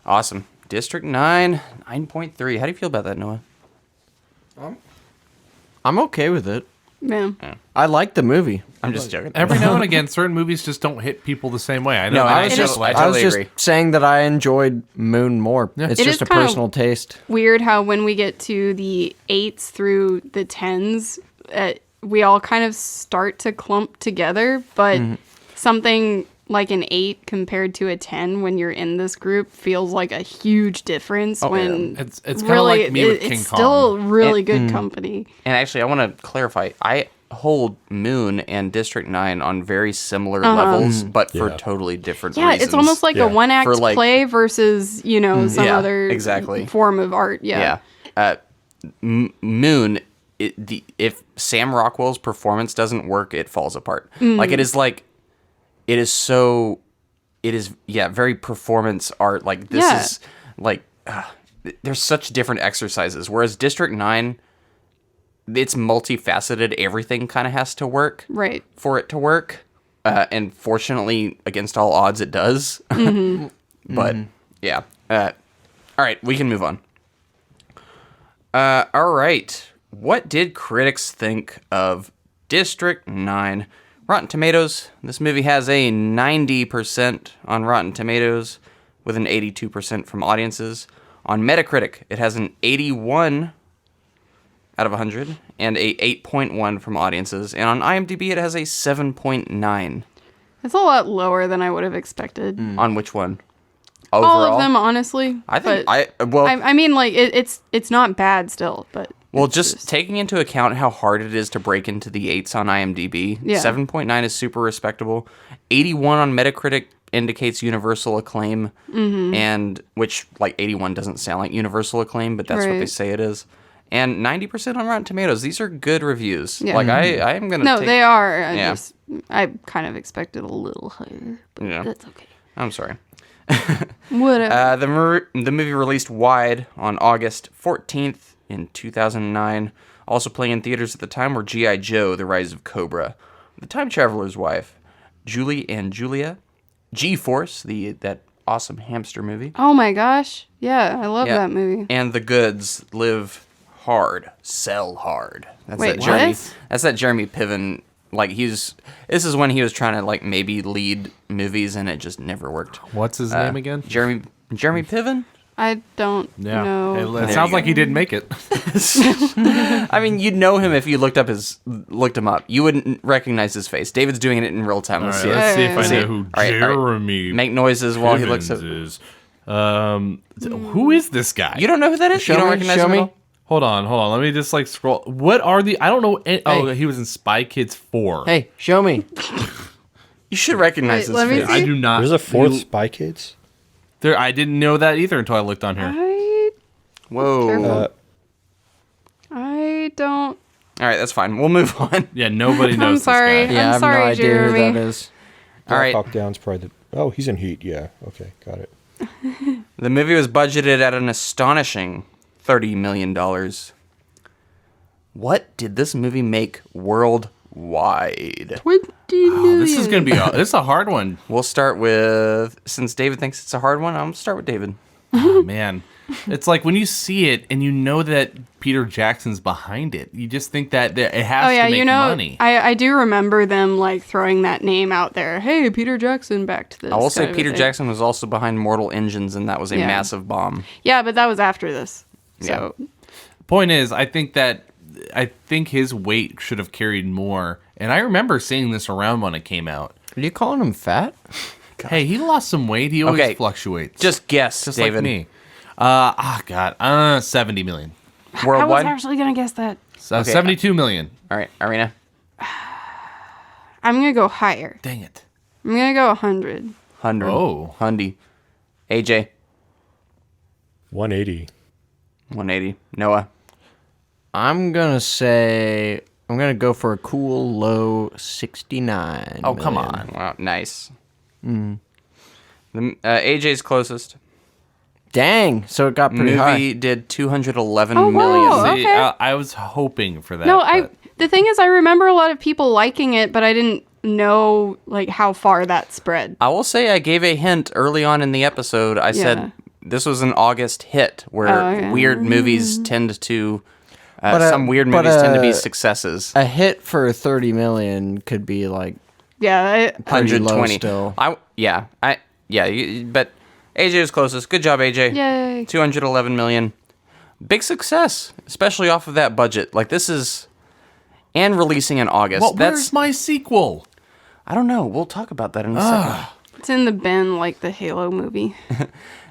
Awesome. District 9, 9.3. How do you feel about that, Noah?
I'm okay with it.
Yeah.
I like the movie.
I'm just joking.
Every now and again, certain movies just don't hit people the same way. I know.
No,
that.
I
I
totally
was
agree.
just saying that I enjoyed Moon more.
Yeah.
It's
It
just
is
a
kind of
personal taste.
Weird how when we get to the 8s through the 10s, we all kind of start to clump together, but something like an 8 compared to a 10 when you're in this group feels like a huge difference when
It's kind of
really
like me with King
it's
Kong.
still really good company.
And actually, I want to clarify. I hold Moon and District 9 on very similar levels, but for totally different
Yeah,
reasons.
it's almost like a one-act
For, like-
play versus, some
Yeah,
other
exactly.
form of art. Yeah.
Moon, if Sam Rockwell's performance doesn't work, it falls apart. It is very performance art. Like, this is, like, there's such different exercises. Whereas District 9, it's multifaceted. Everything kind of has to work for it to work. And fortunately, against all odds, it does. But, yeah. All right, we can move on. All right. What did critics think of District 9? Rotten Tomatoes. This movie has a 90% on Rotten Tomatoes with an 82% from audiences. On Metacritic, it has an 81 out of 100 and a 8.1 from audiences. And on IMDb, it has a 7.9.
It's a lot lower than I would have expected.
On which one? Overall?
All of them, honestly.
I think
but I mean, like it's not bad still, but
just taking into account how hard it is to break into the 8s on IMDb, 7.9 is super respectable. 81 on Metacritic indicates universal acclaim, and which, like, 81 doesn't sound like universal acclaim, but that's what they say it is. And 90% on Rotten Tomatoes. These are good reviews. Yeah. Like, I am gonna.
No, they are.
Yeah.
I kind of expected a little higher, but that's okay.
I'm sorry.
Whatever.
The movie released wide on August 14th in 2009. Also playing in theaters at the time were G.I. Joe, The Rise of Cobra, The Time Traveler's Wife, Julie and Julia, G-Force, that awesome hamster movie.
Oh my gosh. Yeah, I love that movie.
And The Goods, Live Hard, Sell Hard. That's
Wait,
That's that Jeremy Piven. Like, this is when he was trying to, like, maybe lead movies, and it just never worked.
What's his name again?
Jeremy Piven?
I don't know.
It sounds like he didn't make it.
I mean, you'd know him if you looked him up. You wouldn't recognize his face. David's doing it in real time.
Let's see if I know who Jeremy
Make noises while he looks up.
is. Who is this guy?
You don't know who that is? You don't recognize him at all?
Hold on. Let me just, like, scroll. What are the... I don't know... Oh, he was in Spy Kids 4.
Hey, show me.
You should recognize this
let me
face.
see.
I do not.
There's a fourth Spy Kids?
I didn't know that either until I looked on here.
Whoa.
I don't...
All right, that's fine. We'll move on.
Yeah, nobody knows
I'm sorry.
this guy.
Yeah, I
I'm
have
sorry,
no idea
Jeremy.
who that is.
All right.
Hawk Down's probably oh, he's in Heat. Yeah. Okay, got it.
The movie was budgeted at an astonishing $30 million. What did this movie make worldwide? wide.
20 million.
This is gonna be this is a hard one.
We'll start with, since David thinks it's a hard one, I'm going to start with David.
Oh, man. It's like when you see it and you know that Peter Jackson's behind it, you just think that it has to make money.
I do remember them like throwing that name out there. Hey, Peter Jackson, back to this.
I will say
kind of
Peter
a thing.
Jackson was also behind Mortal Engines, and that was a massive bomb.
Yeah, but that was after this. So
Point is, I think his weight should have carried more. And I remember seeing this around when it came out.
Are you calling him fat?
Hey, he lost some weight. He always fluctuates.
Just guess,
Just
David.
like me. God. 70 million.
Worldwide?
I was actually going to guess that.
72 million.
All right, Irina.
I'm going to go higher.
Dang it.
I'm going to go 100.
100.
Oh.
Hundy. AJ.
180.
180. Noah.
I'm gonna go for a cool low 69.
Oh, come
million.
on.
Wow, nice. AJ's closest.
Dang, so it got pretty
Movie
high.
did 211
Oh,
million.
wow.
See,
Okay.
I was hoping for that.
No,
but
the thing is, I remember a lot of people liking it, but I didn't know like how far that spread.
I will say I gave a hint early on in the episode. I said this was an August hit where weird movies tend to... some weird movies tend to be successes.
A hit for 30 million could be like
Yeah,
pretty low
120.
still.
But AJ was closest. Good job, AJ.
Yay.
211 million. Big success, especially off of that budget. Like this is... And releasing in August.
well, where's my sequel?
I don't know. We'll talk about that in a second.
it's in the bin like the Halo movie.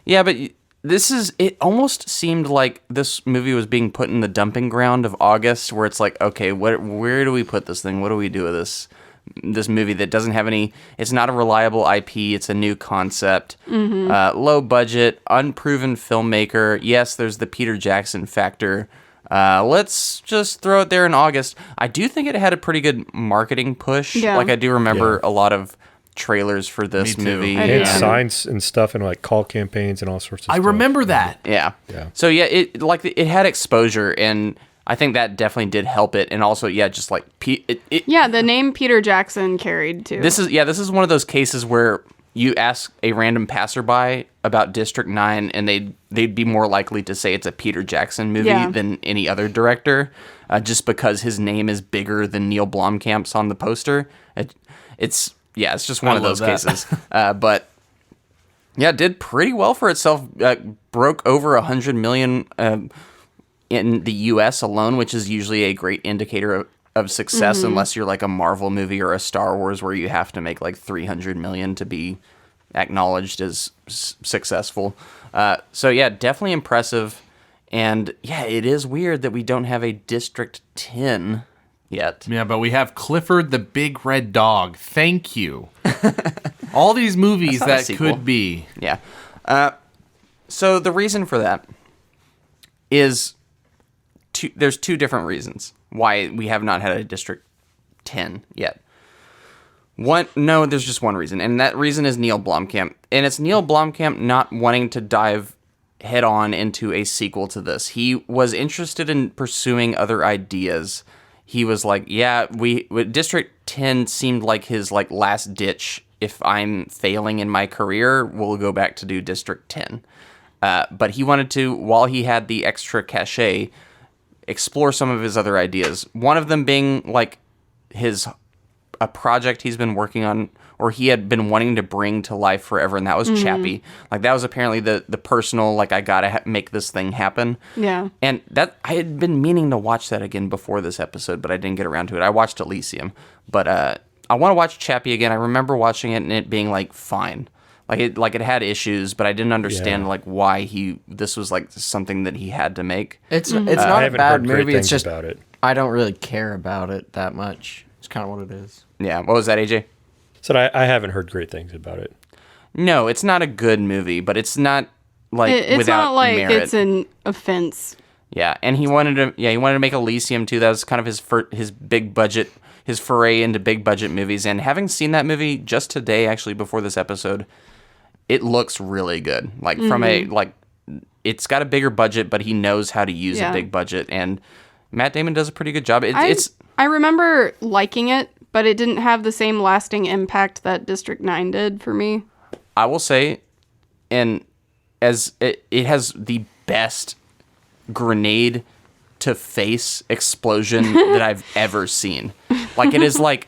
Yeah, but it almost seemed like this movie was being put in the dumping ground of August, where it's like, okay, where do we put this thing? What do we do with this movie that doesn't have any, it's not a reliable IP, it's a new concept, low budget, unproven filmmaker. Yes, there's the Peter Jackson factor. Let's just throw it there in August. I do think it had a pretty good marketing push.
Yeah.
Like I do remember a lot of trailers for this
Me too.
movie.
I
They had
Yeah.
signs and stuff and like call campaigns and all sorts of
I
stuff.
remember that.
Yeah.
Yeah.
So yeah, it had exposure, and I think that definitely did help it. And also, just like
Yeah, the name Peter Jackson carried too.
this is one of those cases where you ask a random passerby about District 9, and they'd be more likely to say it's a Peter Jackson movie than any other director, just because his name is bigger than Neill Blomkamp's on the poster. It's just one of those cases. But yeah, it did pretty well for itself. Broke over 100 million in the U.S. alone, which is usually a great indicator of success, unless you're like a Marvel movie or a Star Wars where you have to make like 300 million to be acknowledged as successful. So yeah, definitely impressive. And yeah, it is weird that we don't have a District 10 yet.
Yeah, but we have Clifford the Big Red Dog. Thank you. All these movies
That's not a
that
sequel.
could be.
Yeah. So the reason for that is there's two different reasons why we have not had a District 10 yet. There's just one reason, and that reason is Neill Blomkamp. And it's Neill Blomkamp not wanting to dive head on into a sequel to this. He was interested in pursuing other ideas. He was like, District 10 seemed like his like last ditch. If I'm failing in my career, we'll go back to do District 10. But he wanted to, while he had the extra cachet, explore some of his other ideas. One of them being like a project he's been working on, or he had been wanting to bring to life forever, and that was Chappie. Like that was apparently the personal, like I gotta make this thing happen.
Yeah.
And that I had been meaning to watch that again before this episode, but I didn't get around to it. I watched Elysium, but I want to watch Chappie again. I remember watching it and it being like fine. Like it had issues, but I didn't understand like why this was like something that he had to make.
It's not
I
a
haven't
bad
heard great
movie. It's
things
just
about it.
I don't really care about it that much. It's kind of what it is.
Yeah. What was that, AJ?
So I haven't heard great things about it.
No, it's not a good movie, but it's not like
it's
without
not like
merit.
it's an offense.
Yeah, and he wanted to make Elysium too. That was kind of his big budget, his foray into big budget movies. And having seen that movie just today, actually before this episode, it looks really good. Like from it's got a bigger budget, but he knows how to use a big budget, and Matt Damon does a pretty good job.
I remember liking it, but it didn't have the same lasting impact that District 9 did for me.
I will say, and as it has the best grenade to face explosion that I've ever seen. Like, it is like,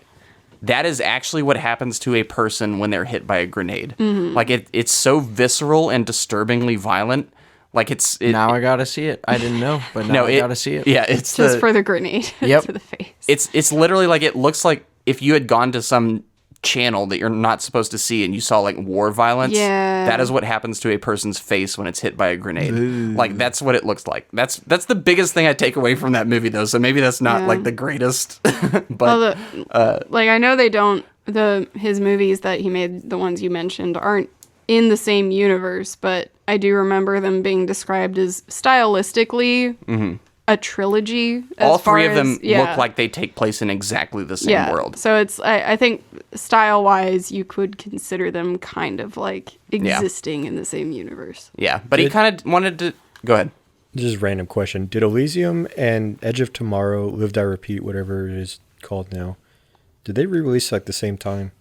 that is actually what happens to a person when they're hit by a grenade.
Mm-hmm.
Like, it's so visceral and disturbingly violent. Like,
now I gotta see it. I didn't know, but now I gotta see it.
Yeah, it's
just for the grenade to the face.
It's literally like, it looks like if you had gone to some channel that you're not supposed to see and you saw like war violence.
Yeah.
That is what happens to a person's face when it's hit by a grenade. Ooh. Like, that's what it looks like. That's the biggest thing I take away from that movie, though. So maybe that's not like the greatest. But
like, I know they don't. His movies that he made, the ones you mentioned, aren't in the same universe, but I do remember them being described as stylistically a trilogy.
All three of them look like they take place in exactly the same world.
So it's, I think style-wise, you could consider them kind of like existing in the same universe.
Yeah, but he kind of wanted to... Go ahead.
Just a random question. Did Elysium and Edge of Tomorrow, Live, Die, Repeat, whatever it is called now, did they re-release like the same time?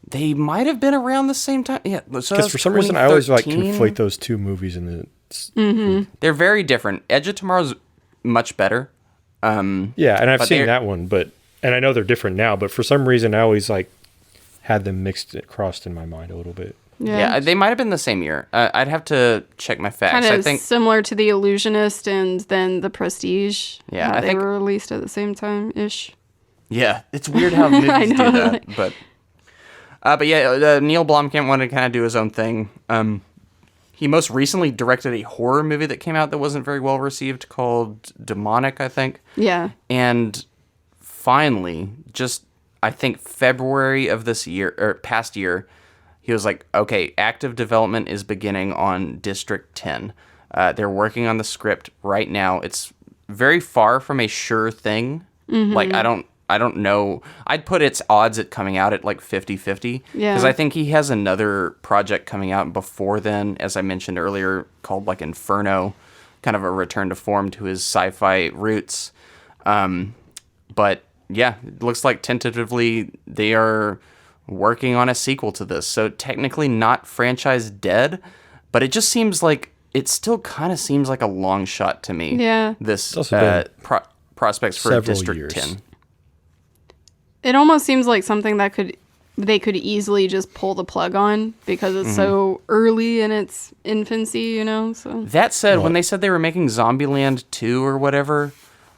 They might have been around the same time. Yeah,
because for some reason I always like conflate those two movies in the...
They're very different. Edge of Tomorrow's much better.
Yeah, and I've seen that one, and I know they're different now, but for some reason I always like had them crossed in my mind a little bit.
Yeah, they might have been the same year. I'd have to check my facts.
Kind of
I think
similar to The Illusionist and then The Prestige.
Yeah,
I think they were released at the same time-ish.
Yeah, it's weird how movies do that, but yeah, Neill Blomkamp wanted to kind of do his own thing. He most recently directed a horror movie that came out that wasn't very well received called Demonic, I think.
Yeah.
And finally, just I think February of this year, or past year, he was like, okay, active development is beginning on District 10. They're working on the script right now. It's very far from a sure thing. Mm-hmm. Like, I don't know. I'd put its odds at coming out at like 50-50.
Yeah.
Because I think he has another project coming out before then, as I mentioned earlier, called like Inferno, kind of a return to form to his sci-fi roots. But yeah, it looks like tentatively they are working on a sequel to this. So technically not franchise dead, but it just seems like, it still kind of seems like a long shot to me.
Yeah.
This prospects for District 10.
It almost seems like something that they could easily just pull the plug on because it's so early in its infancy, you know? So
that said, when they said they were making Zombieland 2 or whatever,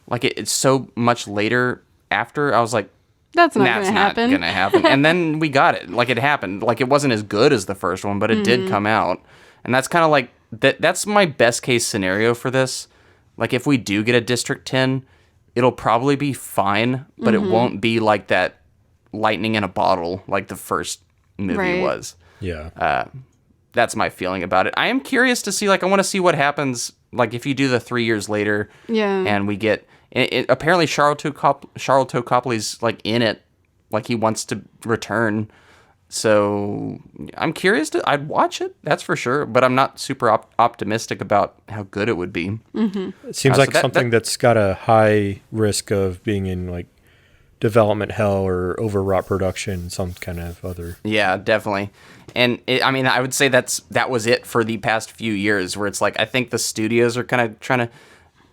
like it's so much later after, I was like,
that's not going to
happen. And then we got it. Like, it happened. Like, it wasn't as good as the first one, but it did come out. And that's kind of like, that's my best case scenario for this. Like, if we do get a District 10, it'll probably be fine, but it won't be like that lightning in a bottle like the first movie was.
Yeah.
That's my feeling about it. I am curious to see, like, I want to see what happens, like, if you do the 3 years later and we get... apparently, Charlton Copley's, like, in it. Like, he wants to return. So, I'm curious I'd watch it, that's for sure, but I'm not super optimistic about how good it would be.
Mm-hmm. It seems like something that's got a high risk of being in, like, development hell or overwrought production, some kind of other...
Yeah, definitely. And, I would say that was it for the past few years, where it's like, I think the studios are kind of trying to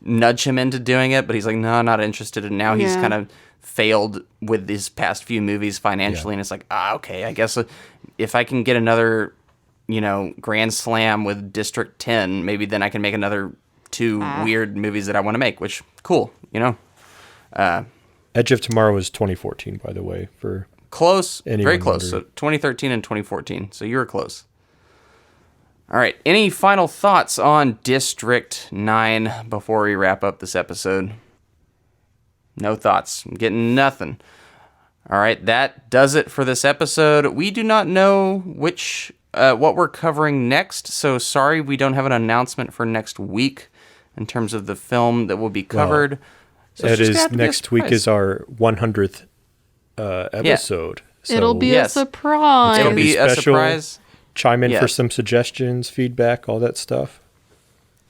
nudge him into doing it, but he's like, no, not interested. And now he's kind of failed with his past few movies financially, and it's like, okay, I guess if I can get another, Grand Slam with District 10, maybe then I can make another 2 weird movies that I want to make, which, cool,
Edge of Tomorrow was 2014, by the way, for...
Close, very close, so 2013 and 2014, so you were close. All right, any final thoughts on District 9 before we wrap up this episode? No thoughts. I'm getting nothing. All right, that does it for this episode. We do not know what we're covering next, so sorry we don't have an announcement for next week in terms of the film that will be covered.
So it is next week is our 100th episode. So
it'll be a surprise.
It'll be a surprise.
Chime in for some suggestions, feedback, all that stuff.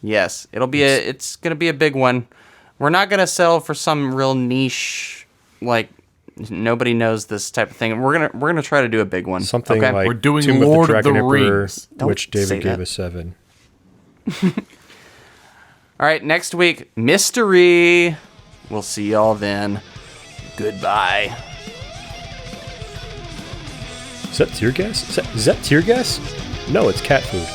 Yes, it's going to be a big one. We're not gonna settle for some real niche, like nobody knows this type of thing. We're gonna try to do a big one.
Something
okay?
like
We're doing
Tomb
Lord
of
of
the
the
Dragon Emperor,
Rings.
Don't
which
say
David gave
that.
a 7.
All right, next week, mystery. We'll see y'all then. Goodbye.
Is that tear gas? Is that tear gas? No, it's cat food.